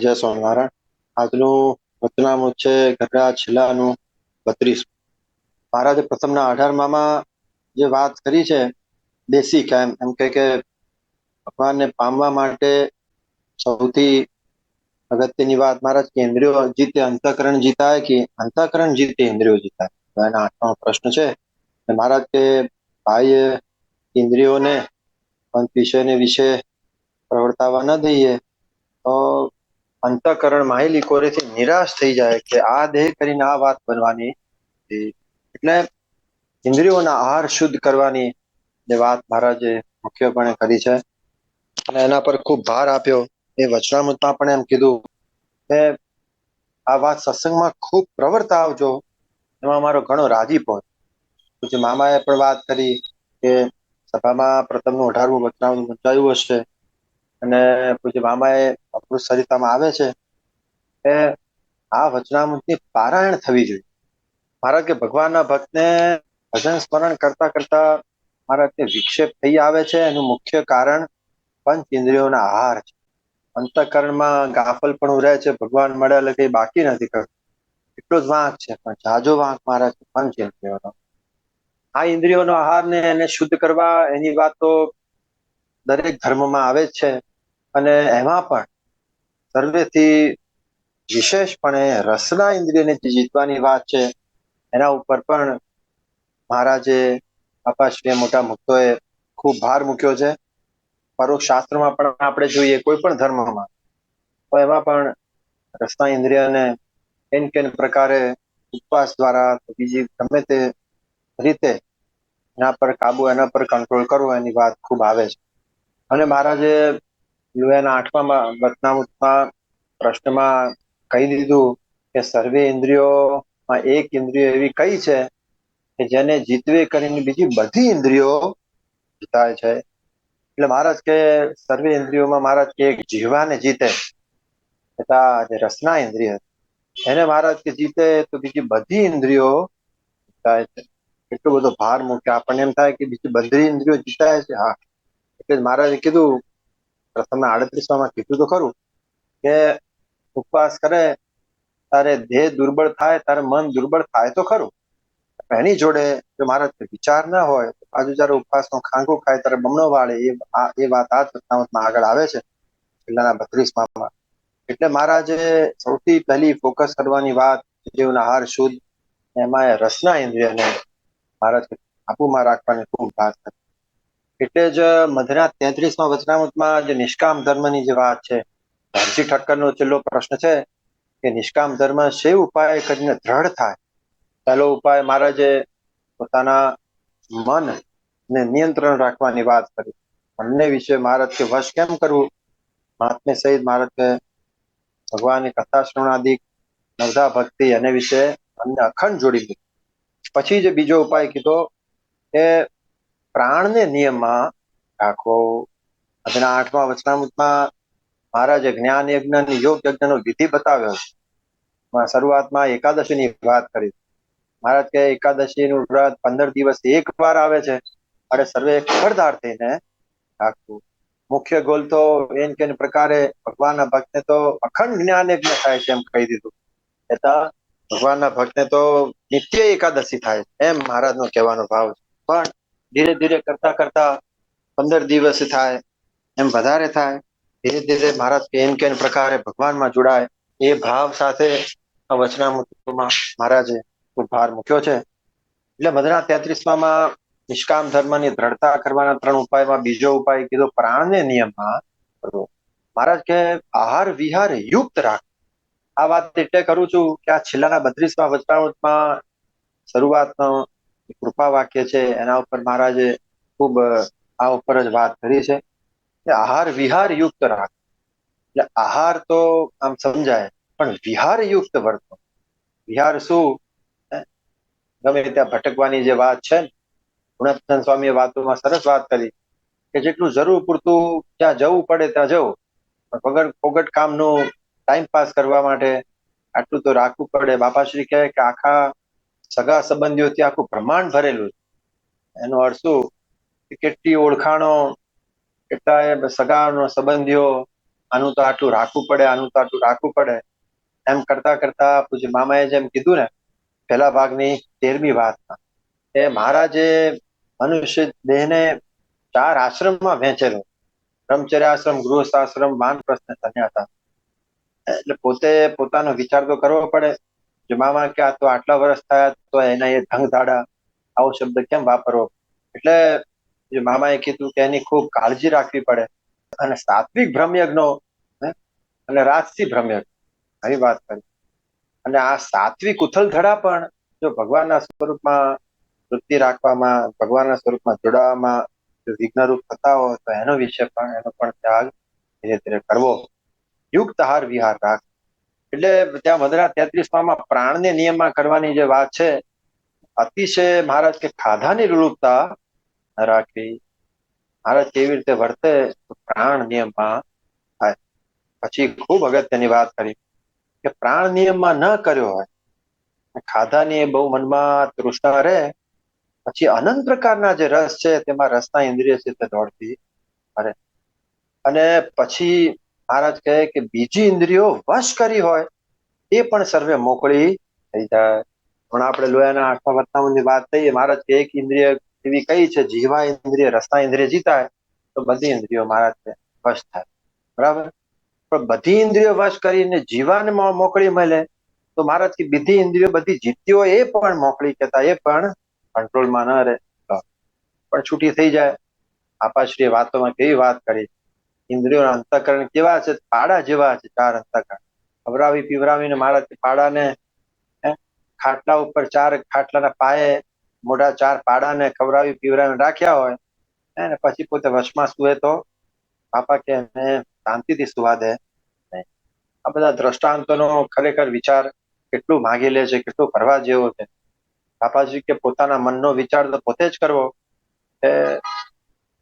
જય સ્વામિનારાયણ. આજનું વચનામૃત છે ઘરના છેલ્લાનું 32. મહારાજે પ્રથમના 18માં જે વાત કરી છે બેસિક એમ કે ભગવાનને પામવા માટે સૌથી અગત્યની વાત મહારાજ કે ઇન્દ્રિયો જીતે અંતઃકરણ જીતાય કે અંતઃકરણ જીતે ઇન્દ્રિયો જીતાય. તો એના 8મો પ્રશ્ન છે. મહારાજ કે ભાઈ ઇન્દ્રિયોને પંચ વિષયને વિશે પ્રવર્તાવા ન દઈએ તો અંતઃકરણ માહિલી કોરેથી નિરાશ થઈ જાય કે આ દેહ કરીને આ વાત બનવાની એટલે ઇન્દ્રિયોના આહાર શુદ્ધ કરવાની જે વાત મહારાજે મુખ્યપણે કરી છે અને એના પર ખૂબ ભાર આપ્યો. એ વચનામૃતમાં પણ એમ કીધું કે આ વાત સત્સંગમાં ખૂબ પ્રવર્તા આવજો, એમાં મારો ઘણો રાજીપો. પછી મામાએ પણ વાત કરી કે સભામાં પ્રથમનું 18મું વચનામૃત વંચાયું હશે અને પછી મામાએ અમૃત સરિતામાં આવે છે કે આ વચનામૃતની પારાયણ થવી જોઈએ. મહારાજ કે ભગવાનના ભક્તને ભજન સ્મરણ કરતા કરતા મહારાજ કે વિક્ષેપ થઈ આવે છે. એનું મુખ્ય કારણ પંચ ઇન્દ્રિયોના આહાર છે. અંતઃકરણમાં ગાફલ પણ રહે છે. ભગવાન મળે એટલે કઈ બાકી નથી કરતું, એટલો જ વાંક છે, પણ જાજો વાંક મહારાજ પંચ ઇન્દ્રિયોનો. આ ઇન્દ્રિયોનો આહાર ને એને શુદ્ધ કરવા એની વાત તો દરેક ધર્મમાં આવે જ છે અને એમાં પણ સર્વેથી વિશેષપણે રસના ઇન્દ્રિયને જીતવાની વાત છે. એના ઉપર પણ મહારાજે અપાશ્રીય મોટા મુક્તોએ ખૂબ ભાર મૂક્યો છે. પરોક્ષ શાસ્ત્રમાં પણ આપણે જોઈએ કોઈ પણ ધર્મમાં તો એમાં પણ રસના ઇન્દ્રિયને કેન પ્રકારે ઉપવાસ દ્વારા બીજી ગમે તે રીતે એના પર કાબુ, એના પર કંટ્રોલ કરવો એની વાત ખૂબ આવે છે. અને મહારાજે એના 8મા વચનામૃતમાં પ્રશ્નમાં કહી દીધું કે સર્વે ઇન્દ્રિયોમાં એક ઇન્દ્રિય એવી કઈ છે કે જેને જીતવે કરીને બીજી બધી ઇન્દ્રિયો જીતાય છે. એટલે મહારાજ કે સર્વે ઇન્દ્રિયોમાં મહારાજ કે એક જીહવાને જીતે તથા જે રસના ઇન્દ્રિય એને મહારાજ કે જીતે તો બીજી બધી ઇન્દ્રિયો જીતાય છે. એટલો બધો ભાર મૂકે આપણને એમ થાય કે બીજી બધી ઇન્દ્રિયો જીતાય છે. હા, એટલે મહારાજે કીધું પ્રથમ 38માં કીધું તો ખરું કે ઉપવાસ કરે તારે દેહ દુર્બળ થાય, તારે મન દુર્બળ થાય તો ખરું. એની જોડે જો મહારાજ વિચાર ના હોય આજુ જયારે ઉપવાસનો ખાંગો ખાય ત્યારે બમણો વાળે એ વાત આ જ વચનામૃતમાં આગળ આવે છે છેલ્લાના 32માં. એટલે મહારાજે સૌથી પહેલી ફોકસ કરવાની વાત જીવના આહાર શુદ્ધ, એમાં રસના ઇન્દ્રિયને મહારાજ કાબુમાં રાખવાની ખૂબ વાત કરી. એટલે જ મધના 33મા વચનામૃતમાં જે નિષ્કામ ધર્મની જે વાત છે, હરજી ઠક્કરનો છેલ્લો પ્રશ્ન છે કે નિષ્કામ ધર્મ શેવ ઉપાય કરીને દ્રઢ થાય. પહેલો ઉપાય મહારાજે પોતાના મન ને નિયંત્રણ રાખવાની વાત કરી. મનને વિશે મહારાજ કે વશ કેમ કરવું, મહાત્મ્ય સહિત મહારાજ કે ભગવાનની કથા શ્રવણાદિક નવધા ભક્તિ એને વિશે અમને અખંડ જોડી દીધું. પછી જે બીજો ઉપાય કીધો કે પ્રાણને નિયમમાં રાખવો. આજના 8મા વચનામૃતમાં મહારાજે જ્ઞાન યજ્ઞ અને યોગ યજ્ઞનો વિધિ બતાવ્યો છે. શરૂઆતમાં એકાદશીની વાત કરી. મહારાજ કે એકાદશીનું વ્રત 15 દિવસ એક વાર આવે છે, અરે સર્વે ખબરદાર થઈને રાખવું. મુખ્ય ગોલ તો એમ કે પ્રકારે ભગવાનના ભક્તને તો અખંડ જ્ઞાન યજ્ઞ થાય છે એમ કહી દીધું. તથા ભગવાનના ભક્તને તો નિત્ય એકાદશી થાય એમ મહારાજનો કહેવાનો ભાવ છે. પણ ધીરે ધીરે કરતા કરતા 15 દિવસ થાય, એમ વધારે થાય, ધીરે ધીરે મહારાજ એમ કે પ્રકારે ભગવાનમાં જોડાય એ ભાવ સાથે વચનામૃતમાં મહારાજે ખૂબ ભાર મૂક્યો છે. એટલે મધના 33માં નિષ્કામ ધર્મની દ્રઢતા કરવાના 3 ઉપાયમાં બીજો ઉપાય કીધો પ્રાણને નિયમમાં કરવો. મહારાજ કે આહાર વિહાર યુક્ત રાખ. આ વાત એટલે કરું છું કે આ છેલ્લાના 32મા વચનામૃતમાં શરૂઆતનો કૃપા વાક્ય છે એના ઉપર મહારાજે ખૂબ આ ઉપર જ વાત કરી છે કે આહાર વિહાર યુક્ત રાખ. એટલે આહાર તો આમ સમજાય, પણ વિહાર યુક્ત વર્તો. વિહાર શું, ગમે ત્યાં ભટકવાની જે વાત છે, ગુણત્તન સ્વામીએ વાતોમાં સરસ વાત કરી કે જેટલું જરૂર પૂરતું જ્યાં જવું પડે ત્યાં જવું, વગર ફોગટ કામનું ટાઈમ પાસ કરવા માટે આટલું તો રાખવું પડે. બાપાશ્રી કહે કે આખા સગા સંબંધીઓથી આખું બ્રહ્માંડ ભરેલું છે. એનો અર્થ શું, કેટલી ઓળખાણો, કેટલાય સગાનો સંબંધીઓ આનું તો આટલું રાખવું પડે, આનું તો આટલું રાખવું પડે, એમ કરતા કરતા પૂજ્ય મામાએ જેમ કીધું ને પહેલા ભાગની 13મી વાતમાં, એ મહારાજે મનુષ્ય દેહને 4 આશ્રમમાં વહેંચેલો: બ્રહ્મચર્યાશ્રમ, ગૃહસ્થાશ્રમ, વાનપ્રસ્થ, સંન્યાસાશ્રમ. એટલે પોતે પોતાનો વિચાર તો કરવો પડે. જે મામા કે આ તો આટલા વર્ષ થયા તો એના એ ધંગ ધાડા, આવો શબ્દ કેમ વાપરવો? એટલે જે મામાએ કીધું કે એની ખૂબ કાળજી રાખવી પડે. અને સાત્વિક બ્રહ્મયજ્ઞો અને રાજસી બ્રહ્મયજ્ઞ, આવી વાત કરી. અને આ સાત્વિક ઉથલધડા પણ જો ભગવાનના સ્વરૂપમાં વૃત્તિ રાખવામાં, ભગવાનના સ્વરૂપમાં જોડાવામાં જો વિઘ્નરૂપ થતા હોય તો એનો વિશે પણ એનો પણ ત્યાગ ધીરે ધીરે કરવો. યુક્ત આહાર વિહાર રાખ. એટલે ત્યાં વદરા 33માં પ્રાણને નિયમમાં કરવાની જે વાત છે, અતિશય મહારાજ કે ખાધાની રૂપતા રાખવી. મહારાજ કેવી રીતે વર્તે તો પ્રાણ નિયમમાં થાય. પછી ખૂબ અગત્યની વાત કરી કે પ્રાણ નિયમમાં ન કર્યો હોય, ખાધાની બહુ મનમાં તૃષ્ણા રહે, પછી અનંત પ્રકારના જે રસ છે તેમાં રસના ઇન્દ્રિય છે તે દોડતી ફરે. અને પછી મહારાજ કહે કે બીજી ઇન્દ્રિયો વશ કરી હોય એ પણ સર્વે મોકળી થઈ જાય. પણ આપણે લોયાના 8મા વતનામની વાત થઈએ, મહારાજ કે એક ઇન્દ્રિય એવી કઈ છે, જીવા ઇન્દ્રિય રસના ઇન્દ્રિય જીતાય તો બધી ઇન્દ્રિયો મહારાજ વશ થાય. બરાબર? પણ બધી ઇન્દ્રિયો વશ કરીને જીવાને મોકળી મળે તો મહારાજ કે બધી ઇન્દ્રિયો બધી જીતતી હોય એ પણ મોકળી કહેતા, એ પણ કંટ્રોલમાં ન રહે પણ છૂટી થઈ જાય. આપાશ્રીએ વાતોમાં કેવી વાત કરી, ઇન્દ્રિયોના અંતઃકરણ કેવા છે? પાડા જેવા છે, 4 અંતઃકરણ. ખવડાવી પીવડાવીને મહારાજ પાડાને ખાટલા ઉપર 4 ખાટલાના પાયે મોઢા 4 પાડાને ખવડાવી પીવડાવીને રાખ્યા હોય ને પછી પોતે વશમાં સુવે તો બાપા કે એને શાંતિથી સુવા દે નહીં. આ બધા દ્રષ્ટાંતોનો ખરેખર વિચાર કેટલું માગી લે છે, કેટલું કરવા જેવો છે. બાપાજી કે પોતાના મનનો વિચાર તો પોતે જ કરવો. એ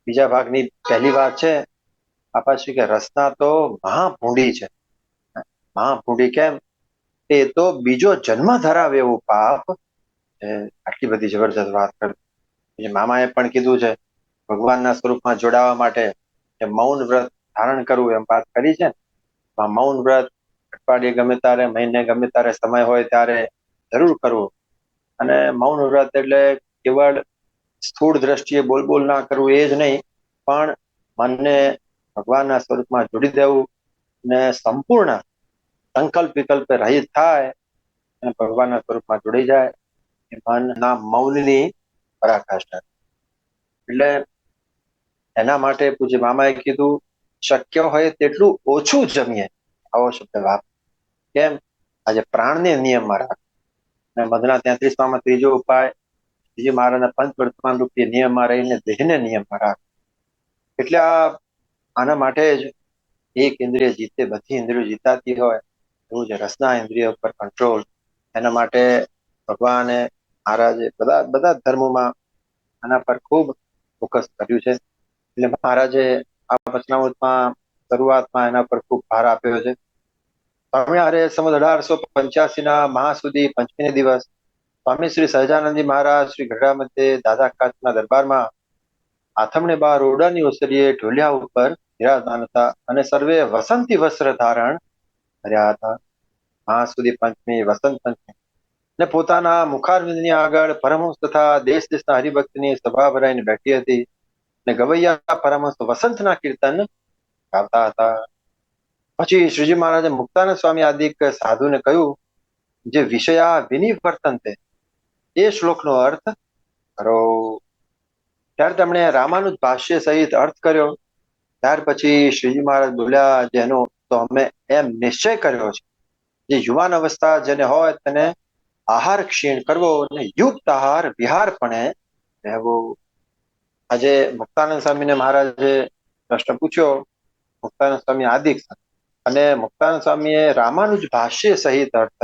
બીજા ભાગની પહેલી વાત છે. બાપાજી કે રસના તો મહાભૂંડી છે. મહાભૂંડી કેમ? એ તો બીજો જન્મ ધરાવે એવું પાપ. આટલી બધી જબરજસ્ત વાત કરી. મામાએ પણ કીધું છે ભગવાનના સ્વરૂપમાં જોડાવા માટે કે મૌન વ્રત ધારણ કરવું, એમ વાત કરી છે. મૌન વ્રત અઠવાડિયે ગમે ત્યારે, મહિને ગમે ત્યારે સમય હોય ત્યારે જરૂર કરવું. અને મૌન વ્રત એટલે કેવળ સ્થૂળ દ્રષ્ટિએ બોલ ના કરવું એ જ નહીં, પણ મનને ભગવાનના સ્વરૂપમાં જોડી દેવું ને સંપૂર્ણ સંકલ્પ વિકલ્પે રહિત થાય અને ભગવાનના સ્વરૂપમાં જોડી જાય. એ મનના મૌનની પરાકાષ્ઠા. એટલે એના માટે પૂજ્ય મામાએ કીધું શક્ય હોય તેટલું ઓછું જમીએ, આવો શબ્દ વાપ. કેમ? આજે પ્રાણને નિયમમાં રાખ. અને મધના 33માં ત્રીજો ઉપાય શ્રીજી મહારાજના પંચ વર્તમાન રૂપી નિયમમાં રહીને દેહને નિયમમાં રાખ. એટલે આના માટે જ એક ઇન્દ્રિય જીતે બધી ઇન્દ્રિયો જીતાતી હોય એવું છે રસના ઇન્દ્રિય ઉપર કંટ્રોલ. એના માટે ભગવાને મહારાજે બધા ધર્મોમાં આના પર ખૂબ ફોકસ કર્યું છે. એટલે મહારાજે આ વચનામૃતમાં શરૂઆતમાં એના પર ખૂબ ભાર આપ્યો છે. સ્વામિનારાયણ સંવત 1885ના મહાસુદી પંચમીને દિવસ સ્વામી શ્રી સહજાનંદજી મહારાજ શ્રી ગઢડા મધ્યે દાદા કાચના દરબારમાં આથમણે બાર ઓરડાની ઓસરીએ ઢોલિયા ઉપર બિરાજમાન હતા અને સર્વે વસંતી વસ્ત્ર ધારણ કર્યા હતા. મહાસુદી પંચમી, વસંત પંચમી ને પોતાના મુખારવિંદની આગળ પરમહંસ તથા દેશ દેશના હરિભક્તની સભા ભરાઈને બેઠી હતી ને ગવૈયા પરમહંસ વસંતના કીર્તન ગાતા હતા. પછી શ્રીજી મહારાજે મુક્તાનંદ સ્વામી આદિક સાધુને કહ્યું, જે વિષયા વિનિવર્તનતે એ શ્લોકનો અર્થ કરો. ત્યારે તેમણે રામાનુજ ભાષ્ય સહિત અર્થ કર્યો. ત્યાર પછી શ્રીજી મહારાજ બોલ્યા, જેનો તો અમે એમ નિશ્ચય કર્યો છે, જે યુવાન અવસ્થા જેને હોય તેને આહાર ક્ષીણ કરવો અને યુક્ત આહાર વિહારપણે રહેવો. આજે મુક્તાનંદ સ્વામીને મહારાજે પ્રશ્ન પૂછ્યો, મુક્તાનંદ સ્વામી આદિક અને મુક્તાનંદ સ્વામીએ રામાનુજ ભાષ્ય સહિત અર્થ.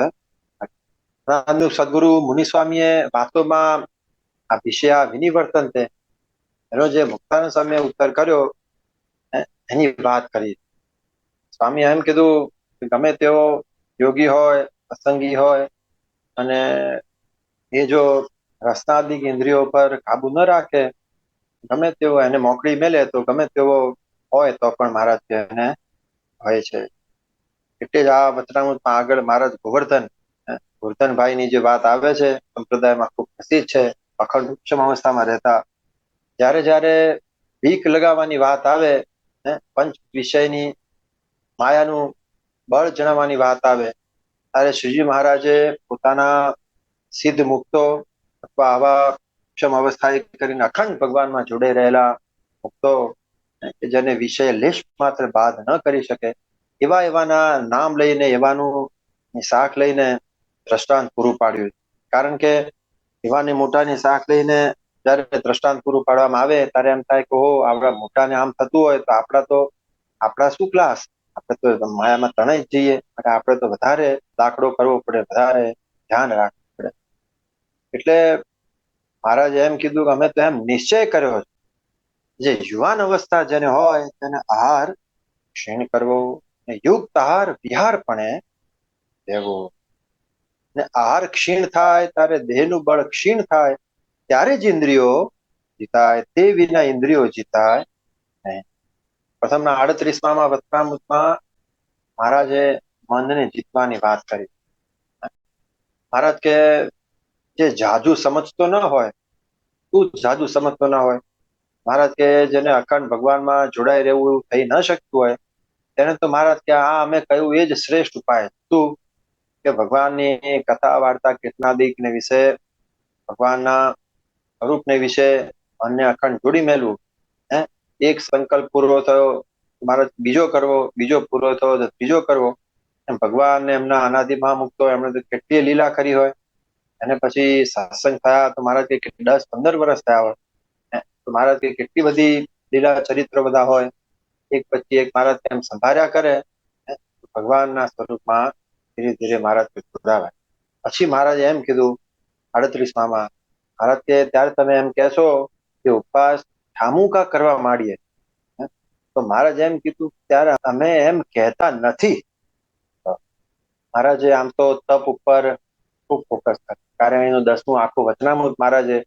સદગુરુ મુનિસ્વામીએ વાતોમાં આ વિષયા વિનિવર્તન છે એનો જે મુક્તાનંદ સ્વામીએ ઉત્તર કર્યો એની વાત કરી. સ્વામી એમ કીધું કે ગમે તેવો યોગી હોય, અસંગી હોય અને એ જો રસનાદિક ઇન્દ્રિયો પર કાબુ ન રાખે, ગમે તેવો એને મોકળી મેલે તો ગમે તેવો હોય તો પણ મહારાજ એને હોય છે. એટલે જ આ વચનામૃતમાં આગળ મહારાજ ગોવર્ધનભાઈની જે વાત આવે છે સંપ્રદાયમાં ખૂબ પ્રસિદ્ધ છે. અખંડ ઉપશમ અવસ્થામાં રહેતા, જ્યારે જ્યારે ભીખ લગાવવાની વાત આવે, પંચ વિષયની માયાનું બળ જણાવવાની વાત આવે, ત્યારે શ્રીજી મહારાજે પોતાના સિદ્ધ મુક્તો અથવા આવા ઉપશમ અવસ્થા કરીને અખંડ ભગવાનમાં જોડાઈ રહેલા મુક્તો કે જેને વિષય લેશ માત્ર બાદ ન કરી શકે, એવાના નામ લઈને, એવાનું શાખ લઈને દ્રષ્ટાંત પૂરું પાડ્યું. કારણ કે એવાની મોટાની શાખ લઈને જયારે દ્રષ્ટાંત પૂરું પાડવામાં આવે ત્યારે એમ થાય કે આપણા મોટાને આમ થતું હોય તો આપણા શું ક્લાસ, આપણે તો માયામાં તણાઈ જ જઈએ, એટલે આપણે તો વધારે દાખલો કરવો પડે, વધારે ધ્યાન રાખવું પડે. એટલે મહારાજે એમ કીધું કે અમે તો એમ નિશ્ચય કર્યો છે, જે યુવાન અવસ્થા જેને હોય તેને આહાર ક્ષીણ કરવો, યુક્ત આહાર વિહારપણે લેવો. ને આહાર ક્ષીણ થાય ત્યારે દેહનું બળ ક્ષીણ થાય, ત્યારે જ ઇન્દ્રિયો જીતાય, તે વિના ઇન્દ્રિયો જીતાય નહીં. પ્રથમના 38માં વચનામૃતમાં મહારાજે મનને જીતવાની વાત કરી. મહારાજ કે જે જાદુ સમજતો ન હોય, તું જાદુ સમજતો ના હોય, મહારાજ કે જેને અખંડ ભગવાનમાં જોડાઈ રહેવું થઈ ન શકતું હોય, તેને તો મહારાજ કે આ અમે કહ્યું એ જ શ્રેષ્ઠ ઉપાય. શું કે ભગવાનની કથા વાર્તા કીર્તનાદિક ને વિશે, ભગવાનના સ્વરૂપને વિશે અન્ય અખંડ જોડી મેળવું. એક સંકલ્પ પૂરો થયો મહારાજ બીજો કરવો, બીજો પૂરો થયો તો ત્રીજો કરવો. એમ ભગવાન એમના અનાદિ મહામુક્તો એમણે તો કેટલી લીલા કરી હોય, અને પછી સત્સંગ થયા તો મહારાજ કે 10-15 વર્ષ થયા હોય, તો મહારાજ કે કેટલી બધી લીલા ચરિત્રો બધા હોય, એક પછી એક મહારાજ એમ સંભાળ્યા કરે, ભગવાનના સ્વરૂપમાં ધીરે ધીરે મહારાજ જોડાવાય. પછી મહારાજે એમ કીધું 38માં મહારાજ કે ત્યારે તમે એમ કહેશો કે ઉપવાસ ઠામુકા કરવા માંડીએ, તો મહારાજ એમ કીધું ત્યારે અમે એમ કહેતા નથી. મહારાજે આમ તો તપ ઉપર ખૂબ ફોકસ કર્યું, કારણ એનું 10મું આખું વચનામૃત મહારાજે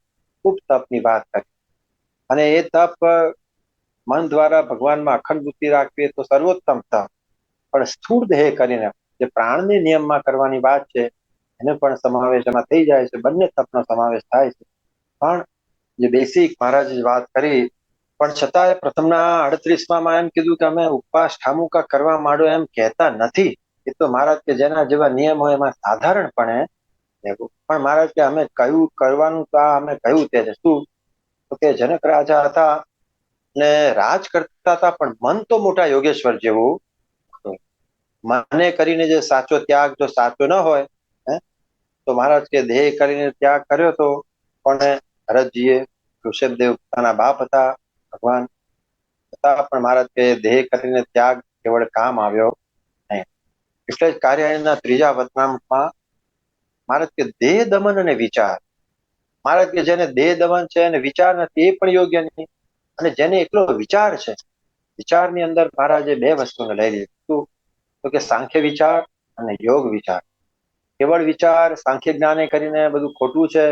ખૂબ તપની વાત કરી. અને એ તપ મન દ્વારા ભગવાનમાં અખંડ બુદ્ધિ રાખવી તો સર્વોત્તમ તપ, પણ સ્થૂળ દેહ કરીને જે પ્રાણની નિયમમાં કરવાની વાત છે એને પણ સમાવેશ એમાં થઈ જાય છે. બંને તપનો સમાવેશ થાય છે. પણ જે બેસિક મહારાજે વાત કરી, પણ છતાંય પ્રથમના 38માં એમ કીધું કે અમે ઉપવાસ ઠામુકા કરવા માંડો એમ કહેતા નથી. એ તો મહારાજ કે જેના જેવા નિયમ હોય એમાં સાધારણપણે લેવું. પણ મહારાજ કે અમે કયું કરવાનું તો અમે કહ્યું તે શું, તો કે જનક રાજા હતા ને રાજ કરતા હતા, પણ મન તો મોટા યોગેશ્વર જેવું. મને કરીને જે સાચો ત્યાગ જો સાચો ન હોય, તો મહારાજ કે દેહ કરીને ત્યાગ કર્યો તો, પણ ભરતજીએ ઋષભદેવ પોતાના બાપ હતા ભગવાન, છતાં પણ મહારાજ કે દેહ કરીને ત્યાગ કેવળ કામ આવ્યો નહીં. એટલે જ કાર્યના 3જા વચનામૃતમાં મહારાજ કે દેહ દમન અને વિચાર, મહારાજ કે જેને દેહ દમન છે અને વિચાર નથી એ પણ યોગ્ય નહીં, અને જેને એકલો વિચાર છે, વિચારની અંદર મહારાજે 2 વસ્તુને લઈ લીધું, તો કે સાંખ્ય વિચાર અને યોગ વિચાર. કેવળ વિચાર સાંખ્ય જ્ઞાને કરીને બધું ખોટું છે.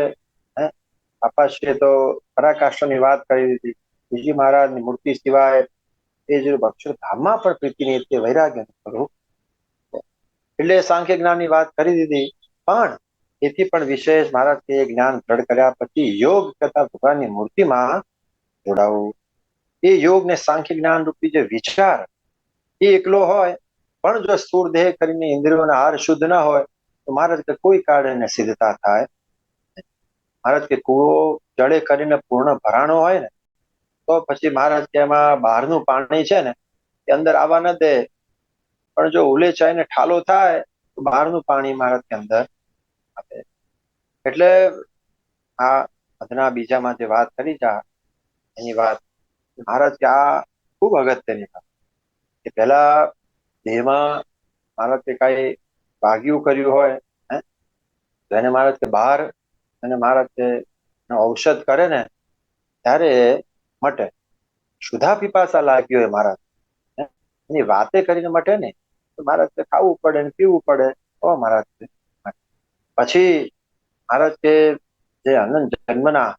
બાપાશ્રીએ તો પરાકાષ્ઠની વાત કરી દીધી. શ્રીજી મહારાજની મૂર્તિ સિવાય એ જે અક્ષરધામમાં પણ પ્રીતિ નહીં, તે વૈરાગ્ય સ્વરૂપ, એટલે સાંખ્ય જ્ઞાનની વાત કરી દીધી. પણ એથી પણ વિશેષ મહારાજ કે જ્ઞાન દ્રઢ કર્યા પછી યોગ કરતા ભગવાનની મૂર્તિમાં જોડાવું. એ યોગ ને સાંખ્ય જ્ઞાન રૂપી જે વિચાર એ એકલો હોય, પણ જો સ્થૂળ દેહ કરીને ઇન્દ્રિયોના હાર શુદ્ધ ના હોય, તો મહારાજ કે કોઈ કાળે સિદ્ધતા થાય. મહારાજ કે કૂવો જળે કરીને પૂર્ણ ભરાણો હોય ને, તો પછી મહારાજ કે એમાં બહારનું પાણી છે ને એ અંદર આવવા ન દે, પણ જો ઉલેચાઈને ઠાલો થાય તો બહારનું પાણી મહારાજ કે અંદર આપે. એટલે આ અધના બીજામાં જે વાત કરી છે એની વાત મહારાજ કે આ ખૂબ અગત્યની વાત કે પેલા દેહમાં મહારાજ કે કઈ ભાગ્યું કર્યું હોય, તો એને મહારાજ કે બહાર અને મહારાજ કે ઔષધ કરે ને ત્યારે મટે. સુધા પીપાસા લાગી હોય મહારાજ, એની વાતે કરીને મટે ને, તો મહારાજ કે ખાવું પડે ને પીવું પડે તો મહારાજ પછી મહારાજ કે જે અનંત જન્મના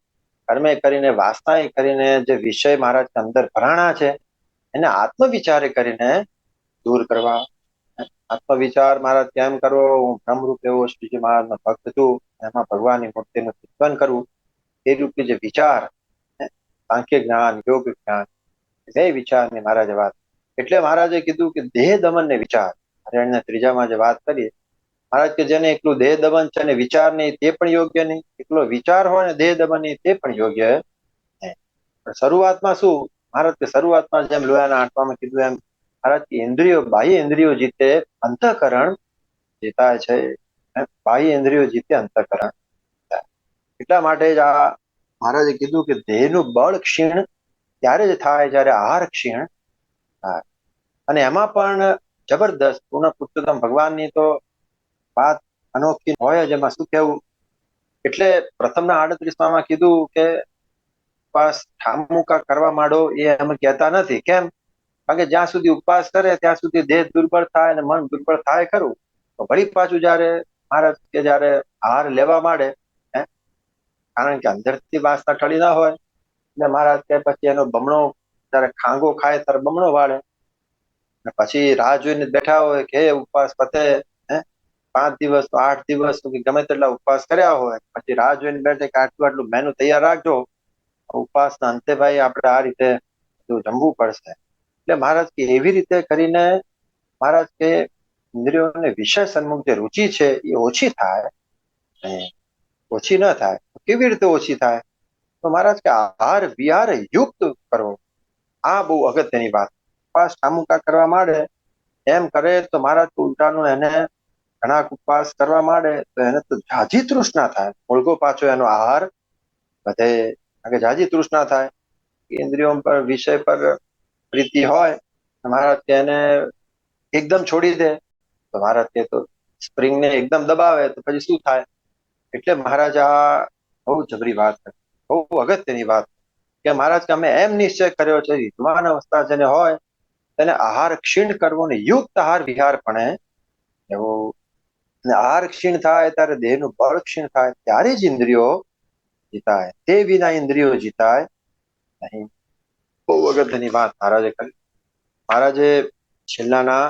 કર્મે કરીને વાસના કરીને જે વિષય મહારાજ અંદર ભરાણા છે એને આત્મવિચારે કરીને દૂર કરવા. આત્મવિચાર મહારાજ કેમ કરવો, હું બ્રહ્મરૂપ એવો શ્રીજી મહારાજનો ભક્ત છું, એમાં ભગવાનની મૂર્તિનું ચિંતન કરવું, એ રૂપે જે વિચાર, સાંખ્ય જ્ઞાન, યોગ જ્ઞાન, બે વિચારની મહારાજે વાત. એટલે મહારાજે કીધું કે દેહ દમન ને વિચાર, હરિયાણા ત્રીજામાં જે વાત કરીએ, મહારાજ કે જેને એકલું દેહ દમન છે ને વિચાર નહીં તે પણ યોગ્ય નહીં, એકલો વિચાર હોય ને દેહ દમન નહીં તે પણ યોગ્ય નહીં. પણ શરૂઆતમાં શું મહારાજ કે, શરૂઆતમાં જેમ લોહાના આંટવામાં કીધું એમ, મહારાજ કે ઇન્દ્રિયો, બાહ્ય ઇન્દ્રિયો જીતે, અંતઃકરણ જીતાય છે. બાહ્ય ઇન્દ્રિયો જીતે, અંતઃકરણ. એટલા માટે જ આ મહારાજે કીધું કે દેહનું બળ ક્ષીણ ત્યારે જ થાય જ્યારે આહાર ક્ષીણ થાય. અને એમાં પણ જબરદસ્ત પૂર્ણ પુરુષોત્તમ ભગવાનની તો વાત અનોખી હોય જ. એમાં શું કહેવું, એટલે પ્રથમના 38માં કીધું કે ઉપવાસ ઠામુકા કરવા માંડો, એ અમે કહેતા નથી. કેમ? કારણ કે જ્યાં સુધી ઉપવાસ કરે ત્યાં સુધી દેહ દુર્બળ થાય અને મન દુર્બળ થાય ખરું. તો વળી પાછું જયારે મહારાજ કે જયારે આહાર લેવા માંડે, કારણ કે અંદરથી વાસના ટળી ના હોય, એટલે મહારાજ કે પછી એનો બમણો, જયારે ખાંગો ખાય ત્યારે બમણો વાળે. પછી રાહ જોઈને બેઠા હોય કે ઉપવાસ પતે, 5 દિવસ તો 8 દિવસ ગમે તેટલા ઉપવાસ કર્યા હોય, પછી રાહ જોઈને બેઠે કે આટલું આટલું મેનુ તૈયાર રાખજો, ઉપવાસના અંતે ભાઈ આપણે આ રીતે જમવું પડશે. એટલે મહારાજ કે એવી રીતે કરીને મહારાજ કે ઇન્દ્રિયોને વિષય સન્મુખ જે રુચિ છે એ ઓછી થાય, ઓછી ન થાય. કેવી રીતે ઓછી થાય? તો મહારાજ કે આહાર વિહાર યુક્ત કરવો, આ બહુ અગત્યની વાત. ઉપવાસ ઠામુકા કરવા માંડે એમ કરે તો મહારાજ ઉલટાનું એને ઘણા ઉપવાસ કરવા માંડે તો એને તો ઝાઝી તૃષ્ણા થાય, ઓળગો પાછો એનો આહાર વધે. કારણ કે ઝાઝી તૃષ્ણા થાય, ઇન્દ્રિયો પર વિષય પર પ્રીતિ હોય, મહારાજ કે એને એકદમ છોડી દે તો મહારાજ કે તો સ્પ્રિંગને એકદમ દબાવે તો પછી શું થાય? એટલે મહારાજ આ બહુ જબરી વાત કરી, બહુ અગત્યની વાત કે મહારાજ કે અમે એમ નિશ્ચય કર્યો છે યુવાન અવસ્થા જેને હોય તેને આહાર ક્ષીણ કરવો ને યુક્ત આહાર વિહાર પણ એવું. આહાર ક્ષીણ થાય ત્યારે દેહનું બળ ક્ષીણ થાય ત્યારે જ ઇન્દ્રિયો જીતાય, તે વિના ઇન્દ્રિયો જીતાય નહીં. બહુ અગત્યની વાત મહારાજે કરી. મહારાજે છેલ્લાના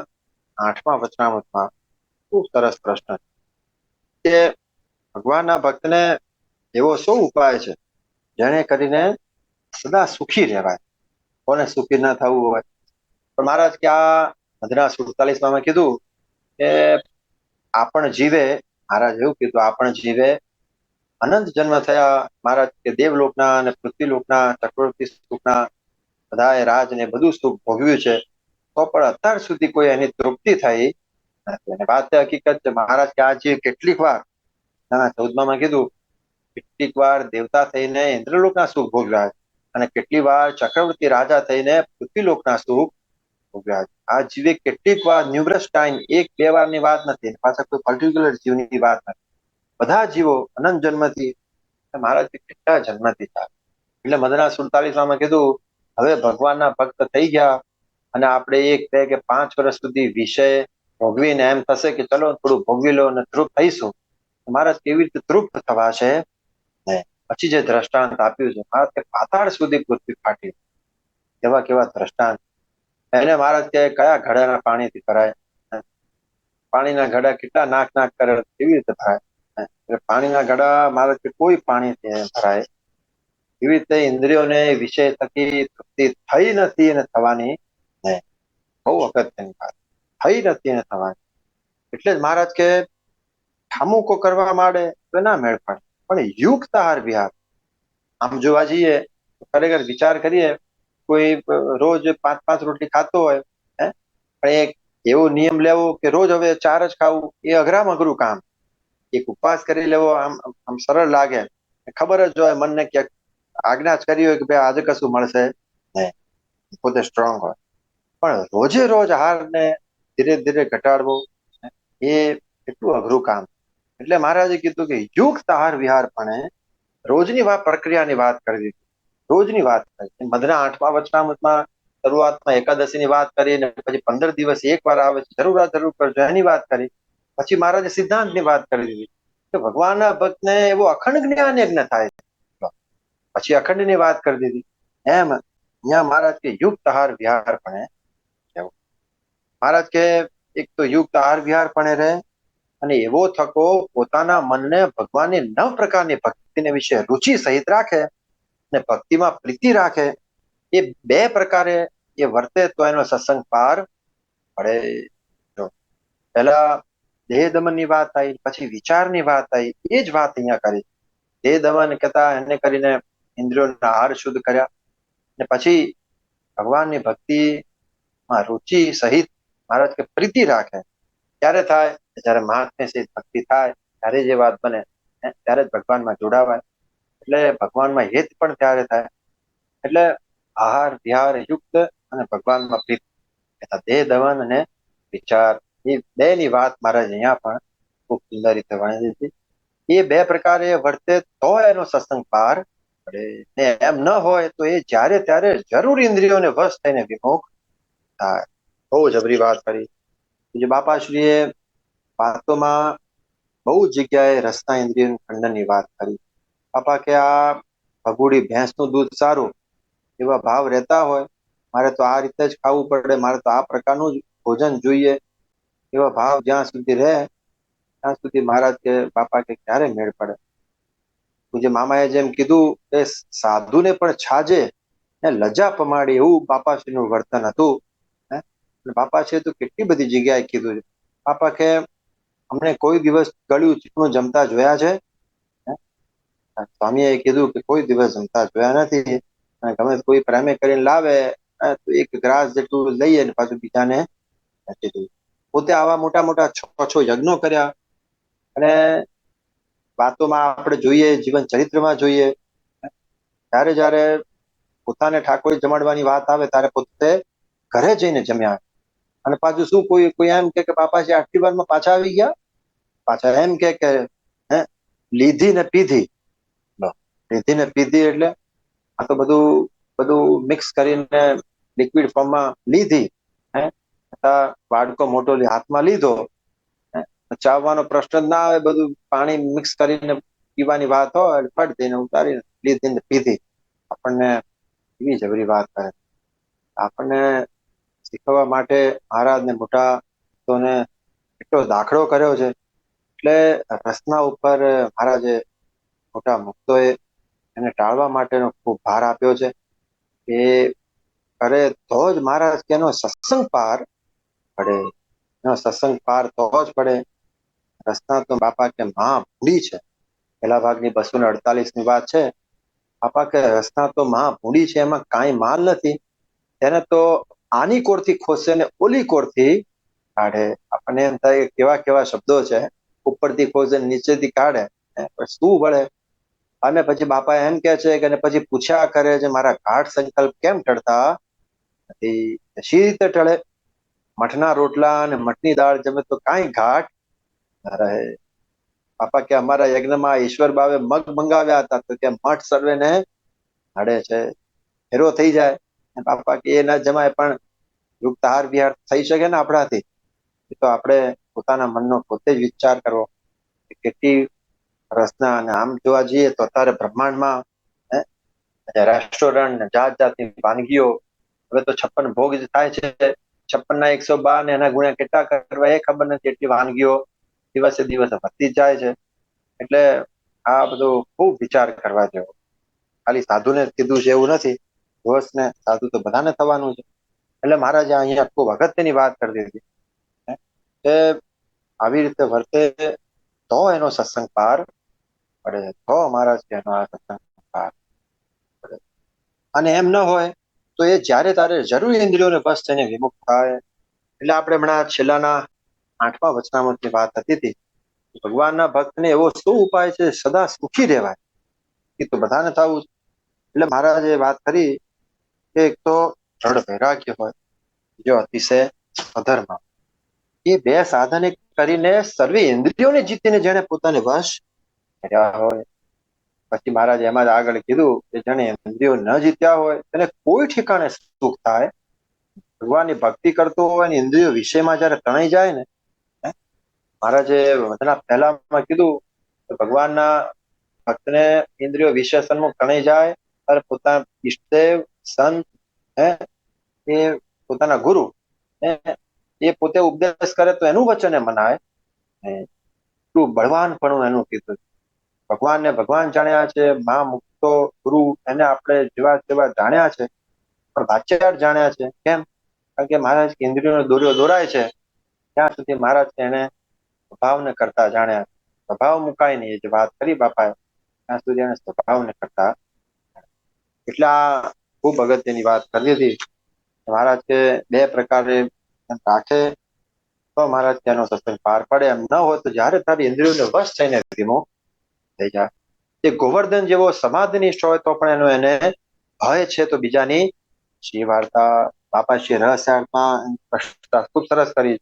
8મા વચનામૃતમાં ખૂબ સરસ પ્રશ્ન કે ભગવાનના ભક્તને એવો શું ઉપાય છે જેને કરીને સદા સુખી રહેવાય? કોને સુખી ના થવું હોય? પણ મહારાજ કે આ 47માં કીધું કે આપણ જીવે, મહારાજ એવું કીધું, આપણ જીવે અનંત જન્મ થયા. મહારાજ કે દેવલોકના અને પૃથ્વીલોકના ચક્રવર્તી સુખના બધાએ રાજ ને બધું સુખ ભોગવ્યું છે, તો પણ અત્યાર સુધી કોઈ એની તૃપ્તિ થઈ નથી. વાત હકીકત છે. મહારાજ કે આજે કેટલીક વાર 14માં કીધું, કેટલીક વાર દેવતા થઈને ઇન્દ્રલોકના સુખ ભોગવ્યા અને કેટલી વાર ચક્રવર્તી રાજા થઈને પૃથ્વીલોકના સુખ ભોગવ્યા. આ જીવે કેટલીક વાર ન્યુમરસ ટાઈમ, 1-2 વારની વાત નથી, પાછા કોઈ પર્ટિક્યુલર જીવની વાત નથી. બધા જીવો અનંત જન્મથી, મહારાજ કેટલા જન્મથી થાય. એટલે 47માં કીધું હવે ભગવાનના ભક્ત થઈ ગયા અને આપણે 1, 2 કે 5 વર્ષ સુધી વિષય ભોગવીને એમ થશે કે ચલો થોડું ભોગવી લો અને તૃપ્ત થઈશું. મહારાજ કેવી રીતે તૃપ્ત થવા છે? પછી જે દ્રષ્ટાંત આપ્યું છે મહારાજ કે પાતાળ સુધી પૃથ્વી ફાટી, કેવા કેવા દ્રષ્ટાંત. એને મહારાજ કે કયા ઘડાના પાણીથી ભરાય? પાણીના ઘડા કેટલા નાક નાક કરે, કેવી રીતે ભરાય? પાણીના ઘડા મહારાજ કે કોઈ પાણીથી ભરાય. એવી રીતે ઇન્દ્રિયોને વિષય થકી તૃપ્તિ થઈ નથી અને થવાની નહીં. બહુ અગત્યની વાત, થઈ નથી અને થવાની. એટલે જ મહારાજ કે ઠામુકો કરવા માંડે તો ના મેળ પડે, પણ યુક્ત આહાર વિહાર. આમ જોવા જઈએ તો ખરેખર વિચાર કરીએ, કોઈ રોજ 5-5 રોટલી ખાતો હોય, પણ એક એવો નિયમ લેવો કે રોજ હવે 4 જ ખાવું, એ અઘરામાં અઘરું કામ. એક ઉપવાસ કરી લેવો આમ સરળ લાગે, ખબર જ હોય મનને ક્યાંક આજ્ઞા જ કરી હોય કે ભાઈ આજે કશું મળશે નહીં, પોતે સ્ટ્રોંગ હોય. પણ રોજે રોજ આહારને ધીરે ધીરે ઘટાડવો એ એટલું અઘરું કામ. એટલે મહારાજે કીધું કે યુક્ત આહાર વિહાર પણ રોજની પ્રક્રિયાની વાત કરી દીધી, રોજની વાત કરી. મધના 8મા વચનામૃતમાં શરૂઆતમાં એકાદશીની વાત કરી ને પછી 15 દિવસ એક વાર આવે છે, જરૂર કરજો એની વાત કરી. પછી મહારાજે સિદ્ધાંતની વાત કરી દીધી કે ભગવાનના ભક્તને એવો અખંડ જ્ઞાન યજ્ઞ થાય, પછી અખંડની વાત કરી દીધી. એમ અહીંયા મહારાજ કે યુક્ત આહાર વિહાર પણ મહારાજ કે એક તો યુક્ત આહાર વિહાર પણ રહે અને એવો થકો પોતાના મનને ભગવાનની 9 પ્રકારની ભક્તિને વિશે રુચિ સહિત રાખે અને ભક્તિમાં પ્રીતિ રાખે, એ 2 પ્રકારે એ વર્તે તો એનો સત્સંગ પાર પડે. જો પહેલા દેહ દમનની વાત આવી, પછી વિચારની વાત આવી, એ જ વાત અહીંયા કરી. દેહ દમન કહેતા એને કરીને ઇન્દ્રિયોના આહાર શુદ્ધ કર્યા, ને પછી ભગવાનની ભક્તિમાં રુચિ સહિત મહારાજ કે પ્રીતિ રાખે. ત્યારે થાય જયારે મહાત્મ્ય સહિત ભક્તિ થાય ત્યારે જે વાત બને ત્યારે જ ભગવાનમાં જોડાવાય. એટલે ભગવાનમાં હિત પણ ત્યારે થાય. એટલે આહાર વિહાર યુક્ત અને ભગવાનમાં પ્રીત, દેહ દમન અને વિચાર, એ 2 ની વાત મહારાજ અહીંયા પણ ખૂબ સુંદર રીતે વર્ણવી હતી. એ 2 પ્રકારે વર્તે તો એનો સત્સંગ પાર પડે, ને એમ ન હોય તો એ જ્યારે ત્યારે જરૂર ઇન્દ્રિયોને વશ થઈને વિમુખ થાય. બહુ જબરી વાત કરી. જે બાપાશ્રીએ વાતોમાં બહુ જગ્યાએ રસના ઇન્દ્રિય ખંડનની વાત કરી. બાપા કે આ ભગુડી ભેંસનું દૂધ સારું એવા ભાવ રહેતા હોય, મારે તો આ રીતે જ ખાવું પડે, મારે તો આ પ્રકારનું જ ભોજન જોઈએ, એવા ભાવ જ્યાં સુધી રહે ત્યાં સુધી મહારાજ કે બાપા કે ક્યારે મેળ પડે. પૂજ્ય મામાએ જેમ કીધું કે સાધુને પણ છાજે લજા પમાડી, એવું બાપાશ્રીનું વર્તન હતું. બાપાશ્રીએ તો કેટલી બધી જગ્યાએ કીધું છે. બાપા કે અમને કોઈ દિવસ ગળ્યું ચીકણું જમતા જોયા છે? સ્વામીએ કીધું કે કોઈ દિવસ જમતા જોયા નથી. ગમે કોઈ પ્રેમે કરીને લાવે તો એક ગ્રાસ જેટલું લઈએ ને પાછું બીજાને આપી દઈએ. પોતે આવા મોટા મોટા 6 યજ્ઞો કર્યા. અને વાતોમાં આપણે જોઈએ, જીવન ચરિત્રમાં જોઈએ, ત્યારે જયારે પોતાને ઠાકોર જમાડવાની વાત આવે ત્યારે પોતે ઘરે જઈને જમ્યા. અને પાછું શું કોઈ એમ કે બાપાજી આટલી વારમાં પાછા આવી ગયા? પાછા એમ કે લીધી ને પીધી. લીધી ને પીધી એટલે આ તો બધું બધું મિક્સ કરીને લિક્વિડ ફોર્મમાં લીધી. બાળકો મોટો હાથમાં લીધો, ચાવવાનો પ્રશ્ન જ ના આવે, બધું પાણી મિક્સ કરીને પીવાની વાત હોય, ફટ દઈને ઉતારીને લીધી ને પીધી. આપણને એવી જબરી વાત કરે. આપણને શીખવવા માટે મહારાજ ને મોટા ભક્તોને એટલો દાખલો કર્યો છે. એટલે રસના ઉપર મહારાજે મોટા મુક્તોએ એને ટાળવા માટેનો ખૂબ ભાર આપ્યો છે. એ કરે તો જ મહારાજ કે એનો સત્સંગ પાર પડે. એનો સત્સંગ પાર તો જ પડે. રસના તો બાપા કે મહાભૂડી છે. પહેલા ભાગની 248 ની વાત છે. બાપા કે રસના તો મહાભૂડી છે, એમાં કાંઈ માલ નથી. તેને તો આની કોરથી ખોસે ને ઓલી કોરથી કાઢે. આપણને એમ થાય કેવા કેવા શબ્દો છે, ઉપરથી ખોસે નીચેથી કાઢે, શું વળે. અને પછી બાપા એમ કે છે કે પછી પૂછ્યા કરે છે, મારા ઘાટ સંકલ્પ કેમ ટળતા નથી? શી રીતે ટળે? મઠના રોટલા અને મઠની દાળ જમે તો કાંઈ ઘાટ ન રહે. બાપા કે અમારા યજ્ઞમાં ઈશ્વર બાવે મગ મંગાવ્યા હતા, તો કે મઠ સર્વેને નડે છે, હેરો થઈ જાય. બાપા કે એ ના જમાય, પણ યુક્ત આહાર વિહાર થઈ શકે ને આપણાથી? એ તો આપણે પોતાના મનનો પોતે જ વિચાર કરવો. કેટલી રસના. અને આમ જોવા જઈએ તો અત્યારે બ્રહ્માંડમાં રેસ્ટોરન્ટ, જાત જાતની વાનગીઓ, હવે તો 56 ભોગ જ થાય છે. 56 ના 112 ને એના ગુણ્યા કેટલા કરવા એ ખબર નથી. એટલી વાનગીઓ દિવસે દિવસે વધતી જાય છે. એટલે આ બધું ખૂબ વિચાર કરવા જેવો. ખાલી સાધુને કીધું છે એવું નથી, દોસ્ત ને સાધુ તો બધાને થવાનું છે. એટલે મહારાજે અહીંયા ખૂબ અગત્યની વાત કરી દીધી કે આવી રીતે વર્તે તો એનો સત્સંગ પાર પડે. તો મહારાજ કે એનો આ સત્સંગ પાર પડે. અને એમ ન હોય તો એ જ્યારે તારે જરૂરી ઇન્દ્રિયોને વશ થઈને વિમુખ થાય. એટલે આપણે હમણાં છેલ્લાના 8મા વચનામૃતની વાત હતી. ભગવાનના ભક્તને એવો શું ઉપાય છે સદા સુખી રહેવાય? એ તો બધાને થવું. એટલે મહારાજે વાત કરી કે એક તો જડ વૈરાગ્ય હોય, બીજો અતિશય અધર્મ. એ 2 સાધન કરીને સર્વે ઇન્દ્રિયોને જીતીને જેને પોતાને વશ કર્યા હોય. પછી મહારાજ એમાં જ આગળ કીધું કે જેને ઇન્દ્રિયો ન જીત્યા હોય તેને કોઈ ઠેકાણે સુખ થાય. ભગવાનની ભક્તિ કરતો હોય ને ઇન્દ્રિયો વિષયમાં જયારે તણાઈ જાય ને, મહારાજે વચના પહેલામાં કીધું કે ભગવાનના ભક્તને ઇન્દ્રિયો વિષય સન્મુખ તણાઈ જાય ત્યારે પોતાના ઈષ્ટદેવ સંત એ પોતાના ગુરુ એ પોતે ઉપદેશ કરે તો એનું વચન એ મનાય, એટલું બળવાનપણું એનું કીધું. ભગવાનને ભગવાન જાણ્યા છે, મા મુક્તો ગુરુ એને આપણે જેવા તેવા જાણ્યા છે, પણ વાચ્યાર્થ જાણ્યા છે. કેમ? કારણ કે મહારાજ ઇન્દ્રિયોનો દોર્યો દોરાય છે ત્યાં સુધી મહારાજ એને સ્વભાવને કરતા જાણ્યા. સ્વભાવ મુકાય નહીં, જે વાત કરી બાપાએ ત્યાં સુધી એને સ્વભાવને કરતા. એટલે આ ખૂબ અગત્યની વાત કરી હતી. મહારાજ કે બે પ્રકારે રાખે તો મહારાજ તેનો સત્સંગ પાર પડે. એમ ન હોય તો જયારે તારી ઇન્દ્રિયોને વશ થઈને ધીમો થઈ જાય. એ ગોવર્ધન જેવો સમાધિનિષ્ઠ હોય તો પણ એનો એને ભય છે તો બીજાની શ્રી વાર્તા બાપા શ્રી રહસ્યાર્થમાં ખૂબ સરસ કરી.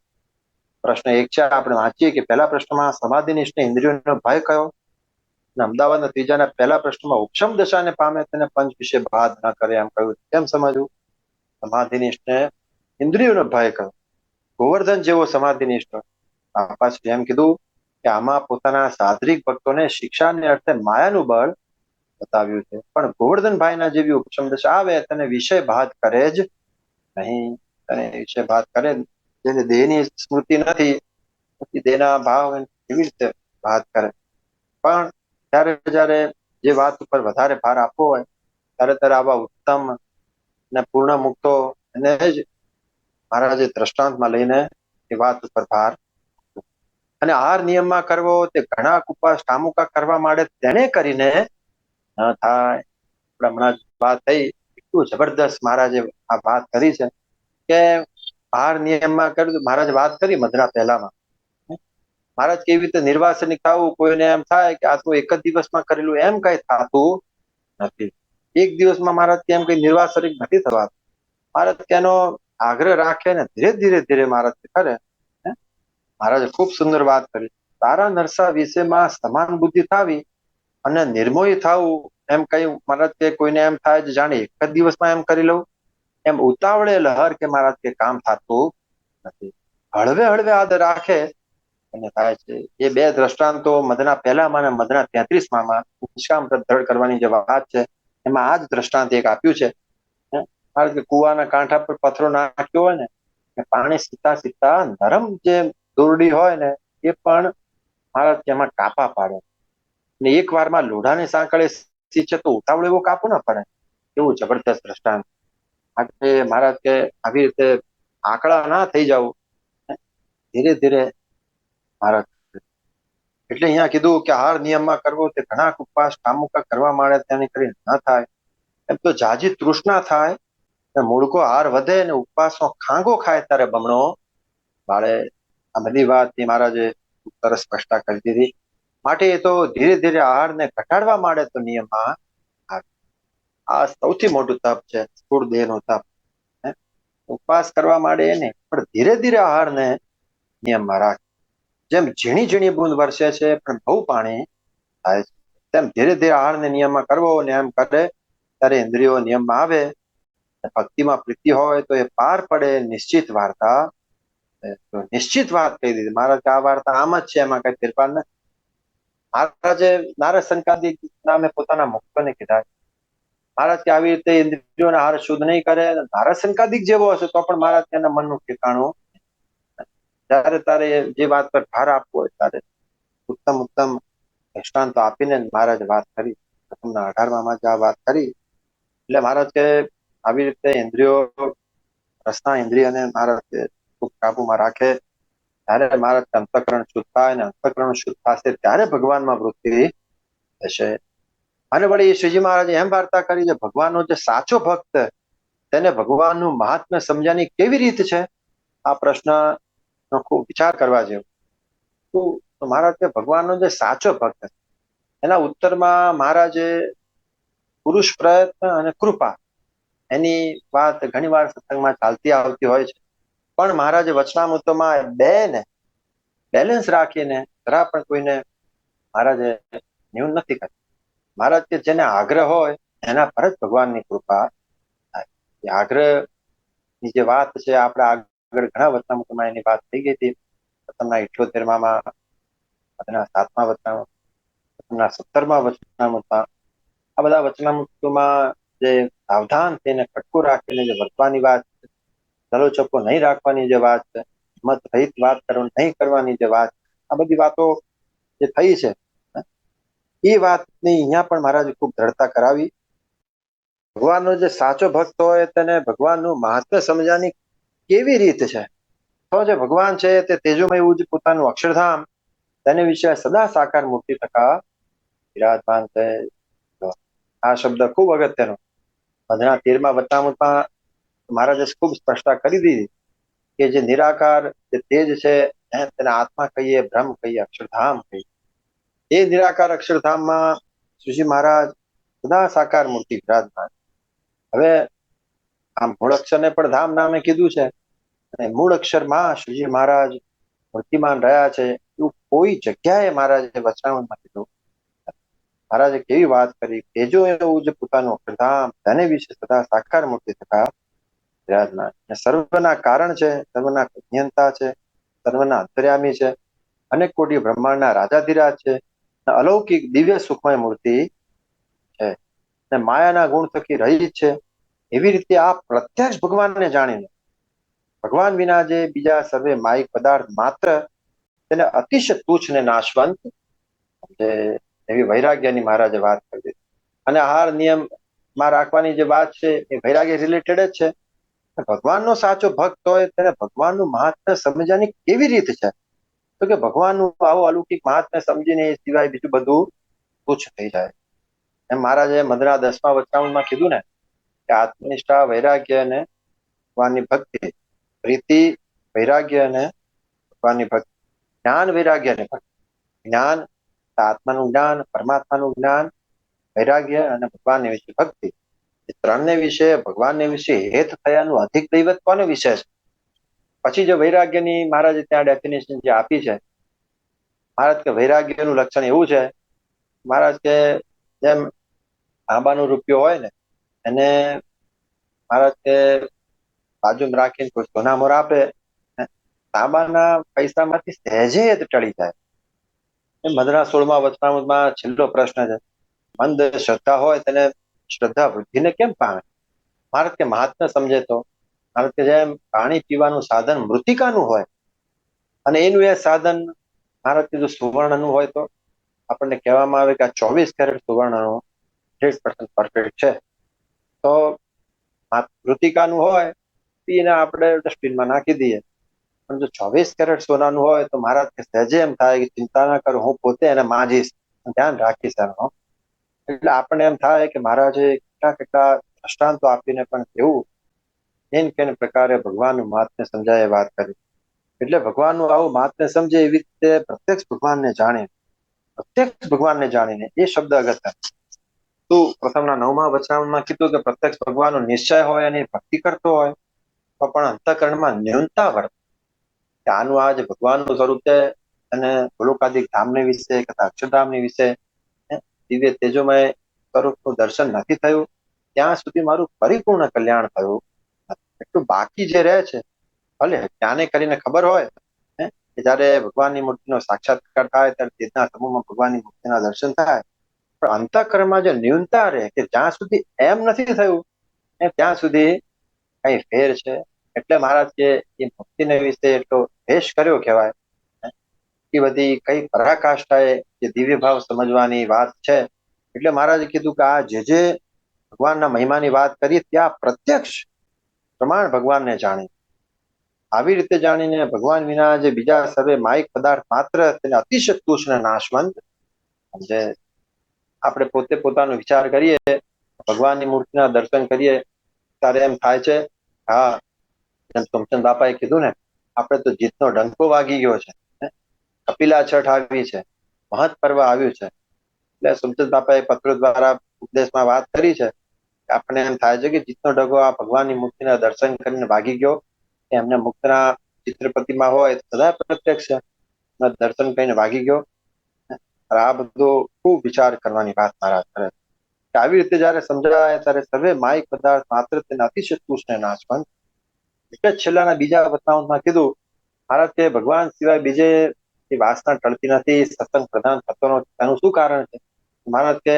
પ્રશ્ન 1 છે, આપણે વાંચીએ કે પહેલા પ્રશ્નમાં સમાધિનિષ્ઠ ઇન્દ્રિયોનો ભય કયો, અને અમદાવાદના ત્રીજાના પહેલા પ્રશ્નમાં ઉપશમ દશાને પામે તેને પંચ વિશે બાદ ન કરે એમ કહ્યું. કેમ સમજવું? સમાધિનિષ્ઠને ઇન્દ્રિયોનો ભય કયો, ગોવર્ધન જેવો સમાધિનિષ્ઠ. બાપા શ્રી એમ કીધું કે આમાં પોતાના સાધ્રિક ભક્તોને શિક્ષાને અર્થે માયાનું બળ બતાવ્યું છે, પણ ગોવર્ધનભાઈના જેવી ઉપશમ દશા આવે તેને વિષય બાદ કરે જ નહીં. તેને વિષય બાદ કરે, જેને દેહની સ્મૃતિ નથી, દેહના ભાવ કેવી રીતે બાદ કરે. પણ જ્યારે જ્યારે જે વાત ઉપર વધારે ભાર આપવો હોય ત્યારે ત્યારે આવા ઉત્તમ અને પૂર્ણ મુક્તો એને જ મહારાજે દ્રષ્ટાંતમાં લઈને એ વાત ઉપર ભાર. અને આહાર નિયમમાં કરવો તે ઘણા ઉપવાસ ટામુકા કરવા માંડે તેને કરીને ન થાય. હમણાં વાત થઈ, એટલું જબરદસ્ત મહારાજે આ વાત કરી છે કે આહાર નિયમમાં કર્યું. મહારાજ વાત કરી મધના પહેલામાં, મહારાજ કેવી રીતે નિર્વાસનિક થવું. કોઈને એમ થાય કે આ તો એક જ દિવસમાં કરેલું, એમ કઈ થતું નથી. એક દિવસમાં મહારાજ કેમ કઈ નિર્વાસનિક નથી થવા. મહારાજ તેનો આગ્રહ રાખે ને ધીરે ધીરે ધીરે મહારાજ કરે. મહારાજે ખૂબ સુંદર વાત કરી. તારા નરસા વિશેમાં સમાન બુદ્ધિ થાવી અને નિર્મોહી થવું. એમ કઈ મહારાજ કે કોઈને એમ થાય જાણે એક જ દિવસમાં એમ કરી લઉં, એમ ઉતાવળે લહર કે મહારાજ કે કામ થતું નથી. હળવે હળવે આદર રાખે અને થાય છે. એ બે દ્રષ્ટાંતો મધના પહેલામાં અને મધના 33માં નિષ્કામ દ્રઢ કરવાની જે વાત છે એમાં આ જ દ્રષ્ટાંત એક આપ્યું છે. કારણ કે કુવાના કાંઠા પર પથ્થરો નાખ્યો હોય ને પાણી સીતા સીતા નરમ જે દોરડી હોય ને એ પણ મહારાજ તેમાં કાપા પાડે. ને એક વારમાં લોઢાને સાંકળે સીંચે તો ઉતાવળ એવો કાપો ના પડે. એવું જબરદસ્ત દ્રષ્ટાંત. આજે મહારાજ કે આવી રીતે આંકડા ના થઈ જવું, ધીરે ધીરે મહારાજ. એટલે અહીંયા કીધું કે આહાર નિયમમાં કરવો તે ઘણા ઉપવાસ ટામુકા કરવા માંડે તેની કરી ન થાય. એમ તો જાજી તૃષ્ણા થાય, મૂળકો હાર વધે ને ઉપવાસનો ખાંગો ખાય ત્યારે બમણો બાળે. આ બધી વાત મહારાજે સરસ સ્પષ્ટતા કરી દીધી. માટે એ તો ધીરે ધીરે આહારને ઘટાડવા માંડે તો નિયમમાં આ સૌથી મોટું તપ છે, સ્થૂળ દેહનું તપ. ઉપવાસ કરવા માંડે એને પણ ધીરે ધીરે આહારને નિયમમાં રાખે. જેમ ઝીણી ઝીણી બૂંદ વરસે છે પણ બહુ પાણી થાય છે, તેમ ધીરે ધીરે આહારને નિયમમાં કરવો. અને એમ કરે ત્યારે ઇન્દ્રિયો નિયમમાં આવે. ભક્તિમાં પ્રીતિ હોય તો એ પાર પડે નિશ્ચિત વાર્તા. નિશ્ચિત વાત કહી દીધી મહારાજ. આ વાર્તા આમ જ છે, એમાં કઈ ફેરફાર નથી. મહારાજે નારદ સંકાદિક નામે પોતાના મુક્તોને કીધા. મહારાજ કે આવી રીતે ઇન્દ્રિયોના આહાર શુદ્ધ નહીં કરે. નારદ સંકાદિક જેવો હશે તો પણ મહારાજ તેના મનનું ઠેકાણું. ત્યારે તારે જે વાત પર ભાર આપવો હોય ત્યારે ઉત્તમ ઉત્તમ દ્રષ્ટાંતો આપીને મહારાજ વાત કરી. 18માં જ આ વાત કરી. એટલે મહારાજ કે આવી રીતે ઇન્દ્રિયો રસના ઇન્દ્રિયને મહારાજ ખૂબ કાબુમાં રાખે. ત્યારે મહારાજ અંતઃકરણ શુદ્ધ થાય, અને અંતઃકરણ શુદ્ધ થશે ત્યારે ભગવાનમાં વૃત્તિ થશે. અને વળી શ્રીજી મહારાજે એમ વાર્તા કરી છે, ભગવાનનો જે સાચો ભક્ત તેને ભગવાનનું મહાત્મ્ય સમજવાની કેવી રીત છે. આ પ્રશ્ન ખૂબ વિચાર કરવા જેવો. તો મહારાજ કે ભગવાનનો જે સાચો ભક્ત એના ઉત્તરમાં મહારાજે પુરુષ પ્રયત્ન અને કૃપા એની વાત ઘણી વાર સત્સંગમાં ચાલતી આવતી હોય છે. પણ મહારાજે વચનામૃતમાં બે ને બેલેન્સ રાખીને જરા પણ કોઈને મહારાજે ન્યૂન નથી કરી. મહારાજ કે જેને આગ્રહ હોય એના પર જ ભગવાનની કૃપા થાય. આગ્રહની જે વાત છે આપણે આગળ ઘણા વચનામૃતમાં એની વાત થઈ ગઈ હતી. પ્રથમના 78માં, 7મા વચનામૃત, 17મા વચનામૃતમાં, આ બધા વચનામૃતોમાં જે સાવધાન થઈને કટકો રાખીને જે વર્તવાની વાત છે, ચલો ચપ્પો નહીં રાખવાની જે વાત છે, મત રહિત વાત નહીં કરવાની જે વાત, આ બધી વાતો જે થઈ છે એ વાતની અહીંયા પણ મહારાજે ખૂબ દ્રઢતા કરાવી. ભગવાનનો જે સાચો ભક્ત હોય તેને ભગવાનનું મહાત્મ્ય સમજવાની કેવી રીત છે. તો જે ભગવાન છે તે તેજોમય એવું જ પોતાનું અક્ષરધામ તેને વિશે સદા સાકાર મૂર્તિ ટકા વિરાજમાન છે. આ શબ્દ ખૂબ અગત્યનો 13મા વચનામૃતમાં મહારાજે ખૂબ સ્પષ્ટતા કરી દીધી કે જે નિરાકાર જે તેજ છે તેને આત્મા કહીએ, બ્રહ્મ કહીએ, અક્ષરધામ કહીએ. એ નિરાકાર અક્ષરધામમાં શ્રીજી મહારાજ સદા સાકાર મૂર્તિ વિરાજમાન. હવે આમ મૂળ અક્ષરને પણ ધામ નામે કીધું છે અને મૂળ અક્ષરમાં શ્રીજી મહારાજ મૂર્તિમાન રહ્યા છે એવું કોઈ જગ્યાએ મહારાજે વચનામૃતમાં કીધું. મહારાજે કેવી વાત કરી, તેજો એવું જે પોતાનું અક્ષરધામ તેને વિશે સદા સાકાર મૂર્તિ થતા વિરાજમાન. સર્વના કારણ છે, સર્વના નિયંતા છે, સર્વના અંતર્યામી છે, અનેક કોટી બ્રહ્માંડના રાજાધિરાજ છે, અલૌકિક દિવ્ય સુખમય મૂર્તિ છે અને માયાના ગુણ થકી રહી છે. એવી રીતે આ પ્રત્યક્ષ ભગવાનને જાણીને ભગવાન વિના જે બીજા સર્વે માયિક પદાર્થ માત્ર તેને અતિશય તુચ્છ ને નાશવંત જે એવી વૈરાગ્યની મહારાજે વાત કરી. અને આહાર નિયમમાં રાખવાની જે વાત છે એ વૈરાગ્ય રિલેટેડ જ છે. ભગવાનનો સાચો ભક્ત હોય તેને ભગવાનનું મહાત્મ્ય સમજવાની કેવી રીત છે, તો કે ભગવાનનું આવું અલૌકિક મહાત્મ્ય સમજીને એ સિવાય બીજું બધું તુચ્છ થઈ જાય. એમ મહારાજે 10મા વચનામૃતમાં કીધું ને કે આત્મનિષ્ઠા, વૈરાગ્ય અને ભગવાનની ભક્તિ, પ્રીતિ, વૈરાગ્ય અને ભગવાનની ભક્તિ, જ્ઞાન, વૈરાગ્ય અને ભક્તિ. જ્ઞાન, આત્માનું જ્ઞાન, પરમાત્માનું જ્ઞાન, વૈરાગ્ય અને ભગવાનની વિશે ભક્તિ. ત્રણને વિશે ભગવાનને વિશે હેત થયાનું અધિક દૈવત કોને વિશે છે. પછી જે વૈરાગ્યની મહારાજે ત્યાં ડેફિનેશન જે આપી છે, મહારાજ કે વૈરાગ્યનું લક્ષણ એવું છે, મહારાજ કે જેમ આંબાનો રૂપિયો હોય ને એને મહારાજ કે બાજુમાં રાખીને કોઈ સોનામોર આપે, તાંબાના પૈસામાંથી સહેજે ટળી જાય. 16મા વચનામૃતમાં છેલ્લો પ્રશ્ન છે, મંદ શ્રદ્ધા હોય તેને શ્રદ્ધા વૃદ્ધિને કેમ પામે. મહારાજ કે મહાત્મ્ય સમજે તો, મહારાજ કે જેમ પાણી પીવાનું સાધન મૃતિકાનું હોય અને એનું એ સાધન મહારાજ કીધું સુવર્ણનું હોય તો આપણને કહેવામાં આવે કે આ 24 કેરેટ સુવર્ણનો 100% પરફેક્ટ છે. તો મૃતિકાનું હોય એને આપણે ડસ્ટબિનમાં નાખી દઈએ, પણ જો 24 કેરેટ સોનાનું હોય તો મહારાજ કે સહેજે એમ થાય કે ચિંતા ના કરો, હું પોતે એને માજીશ, ધ્યાન રાખીશ એનો. એટલે આપણને એમ થાય કે મહારાજે કેટલા દ્રષ્ટાંતો આપીને પણ કેવું કેન પ્રકારે ભગવાનનું મહાત્મ્ય સમજાય વાત કરી. એટલે ભગવાનનું આવું મહાત્મ્ય સમજે એવી રીતે પ્રત્યક્ષ ભગવાનને જાણીને એ શબ્દ અગત્ય. તું પ્રથમના 9મા વચનામૃતમાં કીધું કે પ્રત્યક્ષ ભગવાનનો નિશ્ચય હોય અને ભક્તિ કરતો હોય તો પણ અંતઃકરણમાં ન્યૂનતા વર્તે. આનું આ જે ભગવાનનું સ્વરૂપ છે અને ગોલોકાદિક ધામને વિશે તથા અક્ષરધામની વિશે દિવ્ય તેજોમય સ્વરૂપનું દર્શન નથી થયું ત્યાં સુધી મારું પરિપૂર્ણ કલ્યાણ થયું. એટલું બાકી જે રહે છે, ભલે જ્ઞાને કરીને ખબર હોય કે જયારે ભગવાનની મૂર્તિનો સાક્ષાત્કાર થાય ત્યારે તેજના સમૂહમાં ભગવાનની મૂર્તિના દર્શન થાય, પણ અંતઃકરણમાં જે ન્યૂનતા રહે કે જ્યાં સુધી એમ નથી થયું ત્યાં સુધી કઈ ફેર છે. એટલે મહારાજ કે એ ભક્તિને વિશે એટલો ભેષ કર્યો કહેવાય. એ બધી કઈ પરાકાષ્ઠાએ જે દિવ્ય ભાવ સમજવાની વાત છે. એટલે મહારાજે કીધું કે આ જે ભગવાનના મહિમાની વાત કરી ત્યાં પ્રત્યક્ષ પ્રમાણ ભગવાનને જાણી. આવી રીતે જાણીને ભગવાન વિના જે બીજા સર્વે માયિક પદાર્થ માત્ર તેને અતિશય તુચ્છ અને નાશવંત. જે આપણે પોતે પોતાનો વિચાર કરીએ, ભગવાનની મૂર્તિના દર્શન કરીએ ત્યારે એમ થાય છે, હા જેમ સોમચંદ બાપાએ કીધું ને, આપણે તો જીતનો ડંકો વાગી ગયો છે, કપિલા છઠ આવી છે, મહત પર્વ આવ્યું છે. એટલે સોમચંદ બાપાએ પત્રો દ્વારા ઉપદેશમાં વાત કરી છે. આપણે એમ થાય છે કે જીતનો ડગો આ ભગવાનની મૂર્તિના દર્શન કરીને ભાગી ગયો. એમને મુક્તના ચિત્રપતિમાં હોય સદા પ્રત્યક્ષ છે, દર્શન કરીને ભાગી ગયો. આ બધો ખૂબ વિચાર કરવાની વાત મહારાજ કરે. આવી રીતે જયારે સમજાય ત્યારે સર્વે માયિક પદાર્થ માત્ર તેને અતિશય તુચ્છ ને નાશવંત. એટલે જ છેલ્લાના બીજા વચનામૃતમાં કીધું મહારાજ કે ભગવાન સિવાય બીજે વાસના ટળતી નથી, સત્સંગ પ્રધાન થતો નથી. એનું શું કારણ છે? મહારાજ કે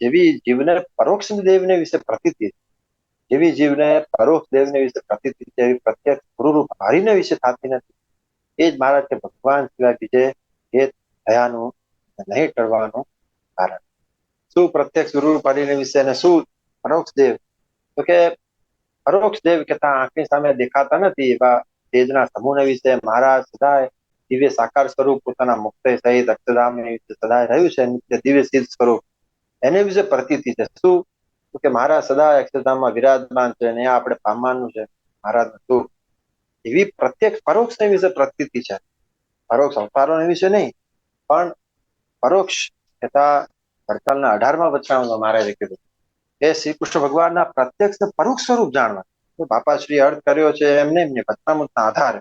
જેવી જીવને પરોક્ષ દેવને વિશે પ્રતીતિ જેવી જીવને પરોક્ષ દેવને વિશે પ્રતીતિ છે એવી પ્રત્યક્ષ ગુરુરૂપ હરિને વિશે થતી નથી. એ જ મહારાજ કે ભગવાન સિવાય બીજે એ થયાનું નહીં ટળવાનું કારણ. શું પ્રત્યક્ષ ગુરુરૂપ હરિને વિશે અને શું પરોક્ષ દેવ? તો કે પરોક્ષ દેવ કે આંખની સામે દેખાતા નથી એવા તેજના સમૂહને વિશે મહારાજ સદાય દિવ્ય સાકાર સ્વરૂપ પોતાના મુક્ત સહિત અક્ષરધામની સદાય રહ્યું છે નિત્ય દિવ્ય સિદ્ધ સ્વરૂપ એને વિશે પ્રતીતિ છે. શું? કે મહારાજ સદાય અક્ષરધામમાં વિરાજમાન છે અને આપણે પામવાનું છે મહારાજ શું એવી પ્રત્યક્ષ પરોક્ષ વિશે પ્રતીતિ છે. પરોક્ષ અવતારો વિશે નહીં પણ પરોક્ષ તથા વરતાલના 18મા વચનામૃતમાં મહારાજે કીધું કે શ્રી કૃષ્ણ ભગવાનના પ્રત્યક્ષ પરોક્ષ સ્વરૂપ જાણવા. બાપાશ્રી અર્થ કર્યો છે એમને વચનામૃતના આધારે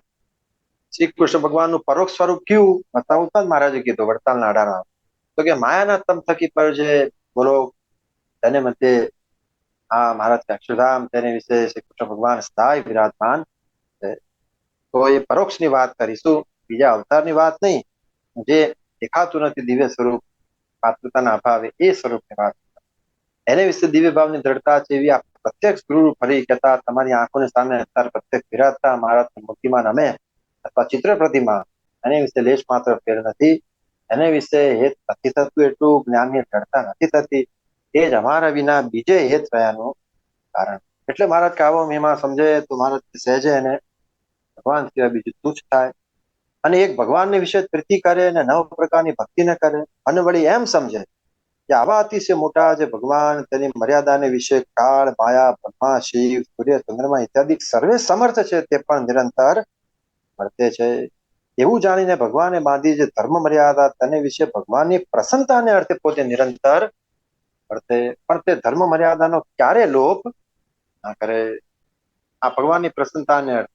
શ્રી કૃષ્ણ ભગવાનનું પરોક્ષ સ્વરૂપ કયું વચનામૃતમાં મહારાજે કીધું વડતાલના 18માં. તો કે માયાના તમ થકી પર જે બોલો તેને મધ્ય આ મહારાજ અક્ષરધામ તેને વિશે શ્રી કૃષ્ણ ભગવાન સદાય વિરાજમાન છે. તો એ પરોક્ષની વાત કરીશું, બીજા અવતારની વાત નહીં. જે દેખાતું નથી દિવ્ય સ્વરૂપ પાત્રતાના અભાવે એ સ્વરૂપની વાત. એને વિશે દિવ્ય ભાવની દ્રઢતા છે એવી આ પ્રત્યક્ષ ગુરુ ફરી કહેતા તમારી આંખોની સામે અત્યારે પ્રત્યક્ષ વિરાજતા મહારાજની મૂર્તિમાન અમે અથવા ચિત્ર પ્રતિમા એની વિશે લેશ માત્ર ફેર નથી. એને વિશે હેત નથી થતું એટલું જ્ઞાનની દ્રઢતા નથી થતી. એ જ અમારા વિના બીજે હેત થયાનું કારણ. એટલે મહારાજ કે આવો મહિમા સમજે તો મહારાજ સહેજે એને ભગવાન સિવાય બીજું તુચ્છ થાય અને એક ભગવાનને વિશે પ્રીતિ કરે અને નવ પ્રકારની ભક્તિ ન કરે અને વળી એમ સમજે કે આવા અતિશય મોટા જે ભગવાન તેની મર્યાદાને વિશે કાળ માયા બ્રહ્મા શિવ સૂર્ય ચંદ્રમા ઇત્યાદિ સર્વે સમર્થ છે તે પણ નિરંતર વર્તે છે. એવું જાણીને ભગવાને બાંધી જે ધર્મ મર્યાદા તેને વિશે ભગવાનની પ્રસન્નતાને અર્થે પોતે નિરંતર વર્તે પણ તે ધર્મ મર્યાદાનો ક્યારે લોપ ના કરે. આ ભગવાનની પ્રસન્નતાને અર્થે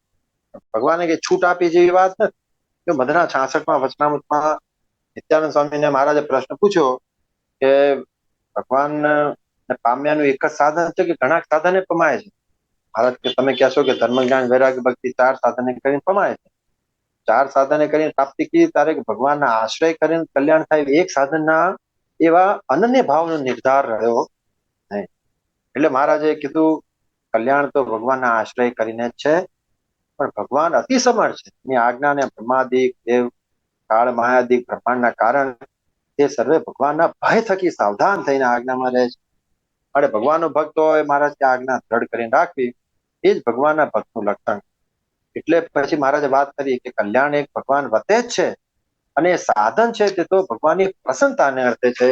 ભગવાને કઈ છૂટ આપી જેવી વાત નથી. મધના 66માં વચનામૃતમાં નિત્યાનંદ સ્વામીને મહારાજે પ્રશ્ન પૂછ્યો કે ભગવાન પામ્યાનું એક જ સાધન છે કે ઘણા સાધને પમાય છે? મહારાજ કે તમે કહેશો કે ધર્મ જ્ઞાન વૈરાગ્ય ભક્તિ 4 સાધને કરીને પમાય છે. 4 સાધને કરીને પ્રાપ્તિ કી તારે ભગવાનના આશ્રય કરીને કલ્યાણ થાય એક સાધનના એવા અનન્ય ભાવનો નિર્ધાર રહ્યો નહીં. એટલે મહારાજે કીધું કલ્યાણ તો ભગવાનના આશ્રય કરીને જ છે પણ ભગવાન અતિ સમર્થ છે. એની આજ્ઞાને બ્રહ્માદિક દેવ કાળ માયાદિક બ્રહ્માંડના કારણ તે સર્વે ભગવાનના ભય થકી સાવધાન થઈને આજ્ઞામાં રહે છે. અને ભગવાનનો ભક્ત હોય મહારાજ કે આજ્ઞા દ્રઢ કરીને રાખવી એ જ ભગવાનના ભક્તનું લક્ષણ. એટલે પછી મહારાજે વાત કરી કે કલ્યાણ એક ભગવાન વતે જ છે અને સાધન છે તે તો ભગવાનની પ્રસન્નતાને અર્થે છે.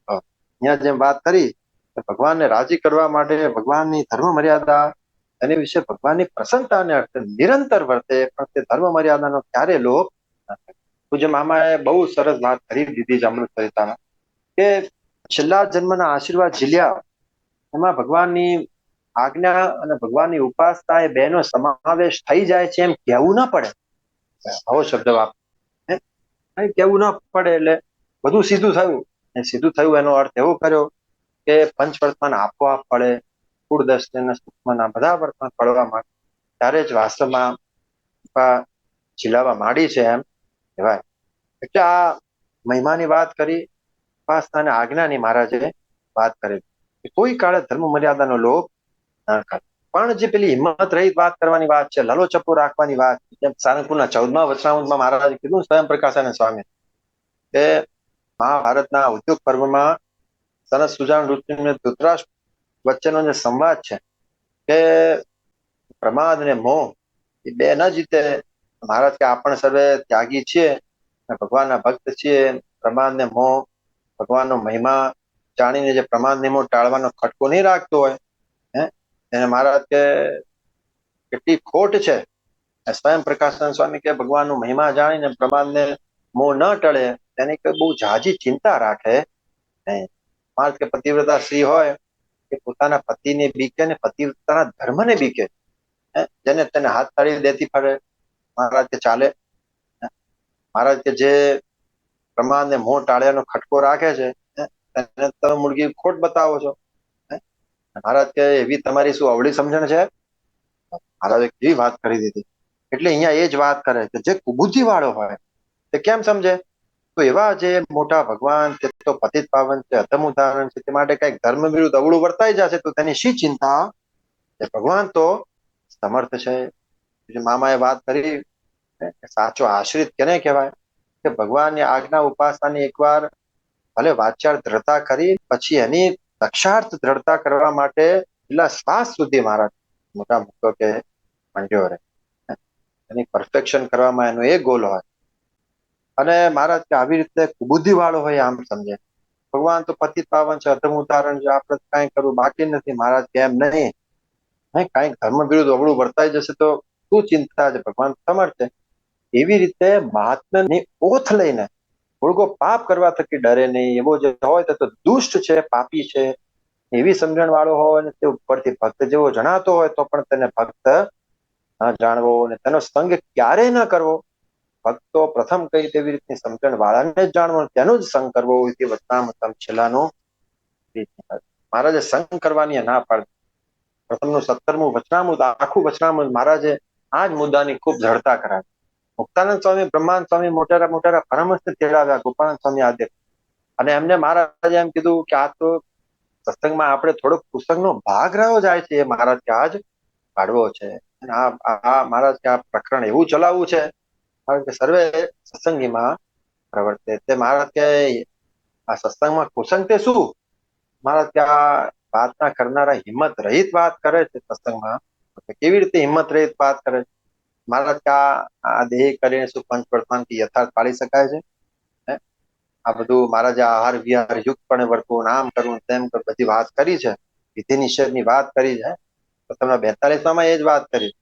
અહીંયા જેમ વાત કરી કે ભગવાનને રાજી કરવા માટે ભગવાનની ધર્મ મર્યાદા એની વિશે ભગવાનની પ્રસન્નતાને અર્થે નિરંતર વર્તે પણ તે ધર્મ મર્યાદાનો ક્યારે લોપ પૂજ્ય મામાએ બહુ સરસ વાત કરી દીધી છે અમૃત સરિતામાં કે છેલ્લા જન્મના આશીર્વાદ ઝીલ્યા એમાં ભગવાનની આજ્ઞા અને ભગવાનની ઉપાસના એ બેનો સમાવેશ થઈ જાય છે એમ કહેવું ના પડે. આવો શબ્દ વાપ કહેવું ના પડે એટલે બધું સીધું થયું. સીધું થયું એનો અર્થ એવો કર્યો કે પંચવર્તમાન આપોઆપ પડે કુળદર્શન સૂક્ષ્મના બધા વર્તમાન પડવા માંડે ત્યારે જ વાસ્તવમાં ઝીલાવા માંડી છે એમ કહેવાય. એટલે આ મહિમાની વાત કરી ઉપાસના અને આજ્ઞાની મહારાજે વાત કરી કોઈ કાળે ધર્મ મર્યાદાનો લોપ ન કરે. પણ જે પેલી હિંમત રહિત વાત કરવાની વાત છે લલો ચપ્પો રાખવાની વાત જેમ સારંગપુરના 14મા વચનામૃતમાં મહારાજે કીધું સ્વયં પ્રકાશાનંદ સ્વામી કે મહાભારતના ઉદ્યોગ પર્વમાં સરસ સુજાન ઋષિ અને ધૃતરાષ્ટ્ર વચ્ચેનો જે સંવાદ છે કે પ્રમાદ અને મોહ એ બે ન જીતે. મહારાજ કે આપણે સર્વે ત્યાગી છીએ ભગવાનના ભક્ત છીએ. પ્રમાદ ને મોહ ભગવાનનો મહિમા જાણીને જે પ્રમાદ ને મોહ ટાળવાનો ખટકો નહીં રાખતો હોય એને મહારાજ કે કેટલી ખોટ છે. સ્વયં પ્રકાશાનંદ સ્વામી કે ભગવાનનો મહિમા જાણીને પ્રમાદને મોહ ન ટળે તેની બહુ ઝાઝી ચિંતા રાખે. મહારાજ કે પતિવ્રતા સ્ત્રી હોય કે પોતાના પતિને બીકે ને પતિવ્રતાના ધર્મને બીકે જેને તેને હાથ તાળી દેતી ફરે મહારાજ કે ચાલે. મહારાજ કે જે પ્રમાદ ને મોહ ટાળ્યાનો ખટકો રાખે છે એને તમે મુળગી ખોટ બતાવો છો. મહારાજ કે એવી તમારી શું અવળી સમજણ છે? મહારાજે કેવી વાત કરી દીધી. એટલે અહીંયા એ જ વાત કરે કે જે કુબુદ્ધિ વાળો હોય તે કેમ સમજે? તો એવા જે મોટા ભગવાન તે તો પતિત પાવન છે અધમ ઉદાહરણ છે તે માટે કઈક ધર્મ વિરુદ્ધ અવળું વર્તાઈ જશે તો તેની શી ચિંતા ભગવાન તો સમર્થ છે. મામાએ વાત કરી કે સાચો આશ્રિત કેને કહેવાય, કે ભગવાનની આજ્ઞા ઉપાસનાની એકવાર ભલે વાચાળ દ્રઢતા કરી, પછી એની રક્ષાર્થ દ્રઢતા કરવા માટે એટલા શ્વાસ સુધી મહારાજ મોટા મુદ્દો કે મંડ્યો રહે. એની પરફેક્શન કરવામાં એનો એ ગોલ હોય. અને મહારાજ કે આવી રીતે બુદ્ધિ વાળો હોય આમ સમજે. ભગવાન તો પતિત પાવન છે, અધમ ઉદાહરણ છે, આપણે કઈ કરવું બાકી નથી. મહારાજ કે એમ નહીં, કઈક ધર્મ વિરુદ્ધ અવળું વર્તાઈ જશે તો શું ચિંતા છે, ભગવાન સમર્થ છે. એવી રીતે મહાત્માની ઓથ લઈને મૂળગો પાપ કરવા થકી ડરે નહીં. એવો જે હોય તો દુષ્ટ છે, પાપી છે, એવી સમજણ વાળો હોય ને તે ઉપરથી ભક્ત જેવો જણાતો હોય તો પણ તેને ભક્ત ન જાણવો અને તેનો સંગ ક્યારેય ન કરવો. ભક્તો પ્રથમ કઈ તેવી રીતની સમજણ વાળાને જ જાણવો, તેનો જ સંગ કરવો હોય તે વચનામૃતમ છેલ્લાનો મહારાજે સંગ કરવાની ના પાડી. પ્રથમનું 17મું વચનામૃત, આખું વચનામૃત મહારાજે આ જ મુદ્દાની ખૂબ જડતા કરાવી. મુક્તાનંદ સ્વામી, બ્રહ્માનંદ સ્વામી મોટા મોટા પરમહંસ તેડાવ્યા, ગોપાનંદ સ્વામી આદિ. અને એમને મહારાજે એમ કીધું કે આ તો સત્સંગમાં આપણે થોડોક પુસ્તકનો ભાગ રહ્યો જાય છે, એ મહારાજ કે આજ કાઢવો છે. મહારાજ કે આ પ્રકરણ એવું ચલાવવું છે કે સર્વે સત્સંગીમાં પ્રવર્તે. તે મહારાજ કે આ સત્સંગમાં કુસંગ તે શું? મહારાજ કે આ વાતના કરનારા હિંમત રહિત વાત કરે છે સત્સંગમાં. કેવી રીતે હિંમત રહિત વાત કરે છે? મહારાજ કે આ દેહ કરીને શું પંચ વર્તમાનથી યથાર્થ પાડી શકાય છે? આ બધું મહારાજે આહાર વિહાર યુક્તપણે વર્તવું, આમ કરવું તેમ કરવું, બધી વાત કરી છે. વિધિ નિષેધની વાત કરી છે. તો તમે 42માં એ જ વાત કરી.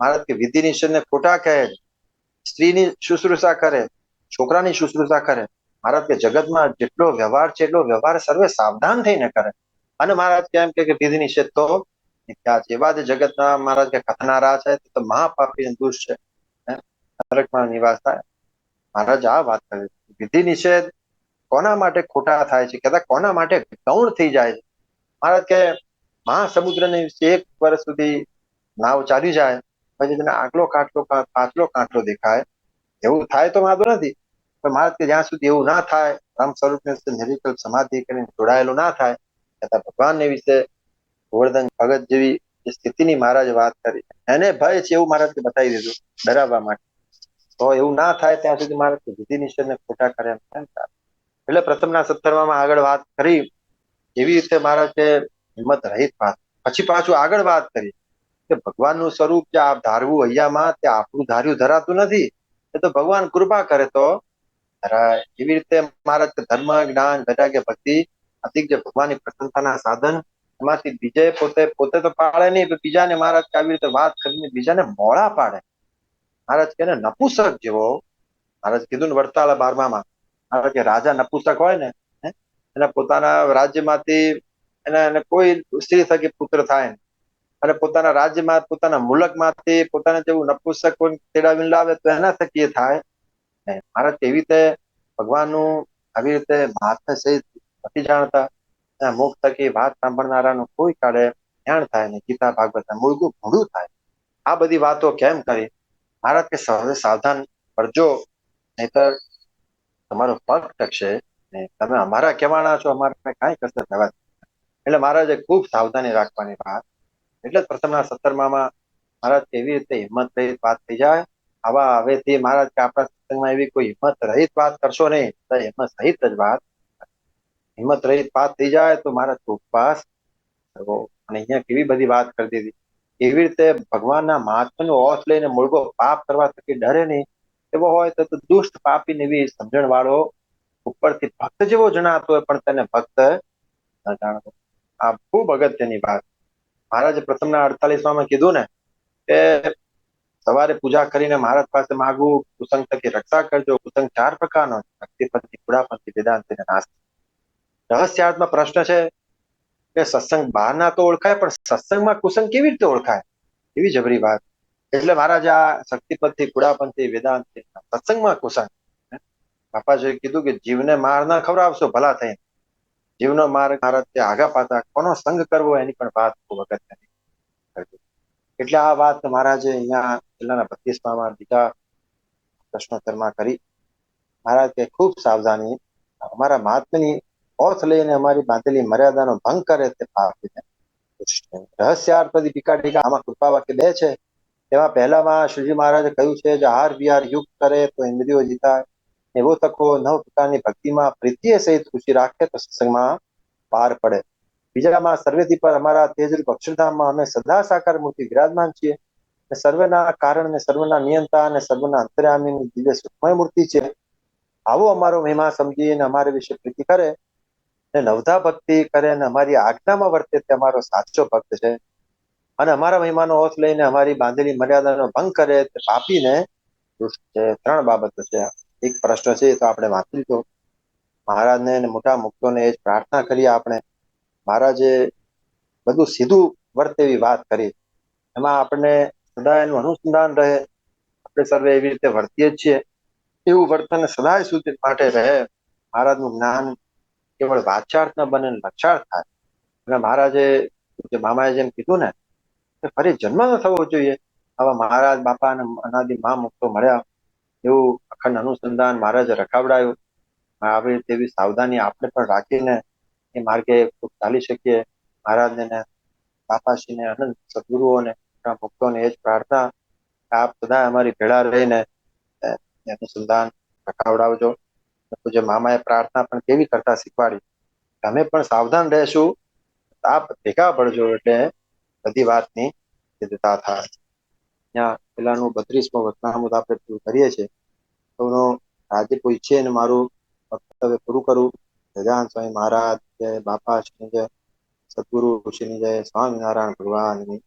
મહારાજ કે વિધિ નિષેધને ખોટા કહે છે. સ્ત્રીની શુશ્રૂષા કરે, છોકરાની શુશ્રૂષા કરે. મહારાજ કે જગતમાં જેટલો વ્યવહાર છે એટલો વ્યવહાર સર્વે સાવધાન થઈને કરે. અને મહારાજ કેમ કે વિધિ નિષેધ તો મિથ્યા છે. એવા જ જગતના મહારાજ કે કથનારા છે તો મહાપાપી દુષ્ટ છે, નરકમાં નિવાસ થાય. મહારાજ આ વાત કરે. વિધિ નિષેધ કોના માટે ખોટા થાય છે, કદાચ કોના માટે ગૌણ થઈ જાય છે. મહારાજ કે મહાસમુદ્રને 1 વર્ષ સુધી નાવ ચાલી જાય, પછી તેને આગલો કાંઠલો પાછલો કાંઠલો દેખાય, એવું થાય તો વાંધો નથી. પણ મહારાજ કે જ્યાં સુધી એવું ના થાય, રામ સ્વરૂપ નિર્વિકલ્પ સમાધિ કરીને જોડાયેલું ના થાય, છતાં ભગવાનને વિશે ગોવર્ધન ભગત જેવી સ્થિતિની મહારાજ વાત કરી. એને ભય છે એવું મહારાજ બતાવી દીધું ડરાવવા માટે. તો એવું ના થાય ત્યાં સુધી મહારાજ વિધિ નિષેધને ખોટા કરે એમ. એટલે પ્રથમના 17માં આગળ વાત કરી એવી રીતે મહારાજ કે હિંમત રહિત વાત. પછી પાછું આગળ વાત કરી કે ભગવાનનું સ્વરૂપ જે આપ ધારવું અહીંયામાં, તે આપણું ધાર્યું ધરાતું નથી. એ તો ભગવાન કૃપા કરે તો ધરાય. એવી રીતે મહારાજ ધર્મ, જ્ઞાન, વૈરાગ્ય, ભક્તિ અધિક જે ભગવાનની પ્રસન્નતાના સાધન, એમાંથી બીજે પોતે તો પાળે નહીં, બીજાને મહારાજ આવી રીતે વાત કરીને બીજાને મોળા પાડે. મહારાજ કે નપુસક જેવો, મહારાજ કીધું ને વડતાલ 12માં, મહારાજ કે રાજા નપુસક હોય ને, એના પોતાના રાજ્યમાંથી એને કોઈ સ્ત્રી થકી પુત્ર થાય અને પોતાના રાજ્યમાં, પોતાના મુલકમાંથી પોતાને જેવું નપુસક તેડાવીને લાવે તો એના થકી એ થાય. મહારાજ એવી રીતે ભગવાનનું આવી રીતે મહાત્મ્ય સહિત નથી જાણતા. મુખ થકી વાત સાંભળનારાનું કોઈ કાળે જ્ઞાન થાય ને ગીતા ભાગવત મૂળગું ભૂંડું થાય. આ બધી વાતો કેમ કરી? મહારાજ કે સાવધાન કરજો, નહીતર તમારો પગ ટકશે ને તમે અમારા કહેવાના છો, અમારે કાંઈ કસર થવા. એટલે મહારાજે ખૂબ સાવધાની રાખવાની વાત. એટલે જ પ્રથમના 17માં મહારાજ કેવી રીતે હિંમત રહિત વાત થઈ જાય. આવા હવેથી મહારાજ કે આપણા સત્સંગમાં એવી કોઈ હિંમત રહિત વાત કરશો નહીં, તો હિંમત સહિત જ વાત. હિંમત રહિત વાત થઈ જાય તો મહારાજ ઉપવાસ કરવો. અને અહીંયા કેવી બધી વાત કરી દીધી. એવી રીતે ભગવાનના મહાત્મ્યનો ઓથ લઈને મૂળગો પાપ કરવા થકી ડરે નહીં, એવો હોય તો દુષ્ટ પાપી એવી સમજણ વાળો ઉપરથી ભક્ત જેવો જણાતો હોય પણ તેને ભક્ત ન જાણતો. આ ખૂબ અગત્યની વાત. મહારાજે પ્રથમના 48માં કીધું ને કે સવારે પૂજા કરીને મહારાજ પાસે માગવું, કુસંગ થકી રક્ષા કરજો. કુસંગ 4 પ્રકારનો: ભક્તિપંથી, કુડાપંથી, વેદાંતી અને નાસ્તિક. રહસ્યાર્થમાં પ્રશ્ન છે કે સત્સંગ બહારના તો ઓળખાય, પણ સત્સંગમાં કુસંગ કેવી રીતે ઓળખાય? એવી જબરી વાત. એટલે મહારાજ આ શક્તિપંથી, કુડાપંથી, વેદાંતી, સત્સંગમાં કુસંગ. બાપાજીએ કીધું કે જીવને માર ના ખવડાવશો ભલા થઈને. જીવનો માર્ગ મહારાજ આગા પાછા કોનો સંગ કરવો એની પણ વાત ખૂબ અગત્યની. એટલે આ વાત મહારાજે અહીંયા છેલ્લાના 32માં બીજા પ્રશ્નોત્તરમાં કરી. મહારાજ કે ખૂબ સાવધાની, અમારા મહાત્માની ઓથ લઈને અમારી બાંધેલી મર્યાદાનો ભંગ કરે તે પાપી છે. રહસ્યાર્થ ટીકા ટીકા આમાં કૃપા વાક્ય બે છે. તેમાં પહેલામાં શ્રીજી મહારાજે કહ્યું છે જે હાર વિહાર યુક્ત કરે તો ઇન્દ્રિયો જીતાય, એવો તકો નવ પ્રકારની ભક્તિમાં પ્રીતિએ સહિત ખુશી રાખે તો સત્સંગમાં પાર પડે. બીજામાં સર્વેથી પર અમારા તેજરૂપ અક્ષરધામમાં અમે સદા સાકાર મૂર્તિ વિરાજમાન છીએ. સર્વના કારણ ને સર્વના નિયંતા અને સર્વના અંતર્યામીની દિવ્ય સુખમય મૂર્તિ છે. આવો અમારો મહિમા સમજીને અમારા વિશે પ્રીતિ કરે ને નવધા ભક્તિ કરે અને અમારી આજ્ઞામાં વર્તે તે અમારો સાચો ભક્ત છે. અને અમારા મહિમાનો ઓથ લઈને અમારી બાંધેલી મર્યાદાનો ભંગ કરે તે પાપીને દુષ્ટ છે. ત્રણ બાબતો છે. એક પ્રશ્ન છે તો આપણે વાંચી લીધો. મહારાજને મોટા મુક્તોને એ જ પ્રાર્થના કરીએ આપણે. મહારાજે બધું સીધું વર્તે એવી વાત કરી. એમાં આપણને સદા એનું અનુસંધાન રહે. આપણે સર્વે એવી રીતે વર્તીએ છીએ એવું વર્તન સદાય સુધી માટે રહે. મહારાજનું જ્ઞાન કેવળ વાચાર્થ ન બને, લક્ષાર્થ થાય. અને મહારાજે મામાએ જેમ કીધું ને કે ફરી જન્મ ન થવો જોઈએ. આવા મહારાજ બાપા અને અનાદિ મા મુક્તો મળ્યા એવું અખંડ અનુસંધાન મહારાજે રખાવડાયું. આવી તેવી સાવધાની આપણે પણ રાખીને એ માર્ગે ખૂબ ચાલી શકીએ. મહારાજને બાપાશ્રીને અનંત સદગુરુઓને ભક્તોને એ જ પ્રાર્થના આપ બધા અમારી ભેળા રહીને અનુસંધાન રખાવડાવજો. પૂજ્ય મામાએ પ્રાર્થના પણ કેવી કરતા શીખવાડી. તમે પણ સાવધાન રહેશું, આપ ભેગા પડજો એટલે બધી વાતની સિદ્ધતા થાય. ત્યાં પેલાનું 32મો વચનામૃત આપણે પૂરું કરીએ છીએ. તો રાજીપો ઈચ્છે ને મારું વક્તવ્ય પૂરું કરું. સજાન સ્વામી મહારાજ જય, બાપા શ્રી જય, સદગુરુ ઋષિની જય, સ્વામિનારાયણ ભગવાનની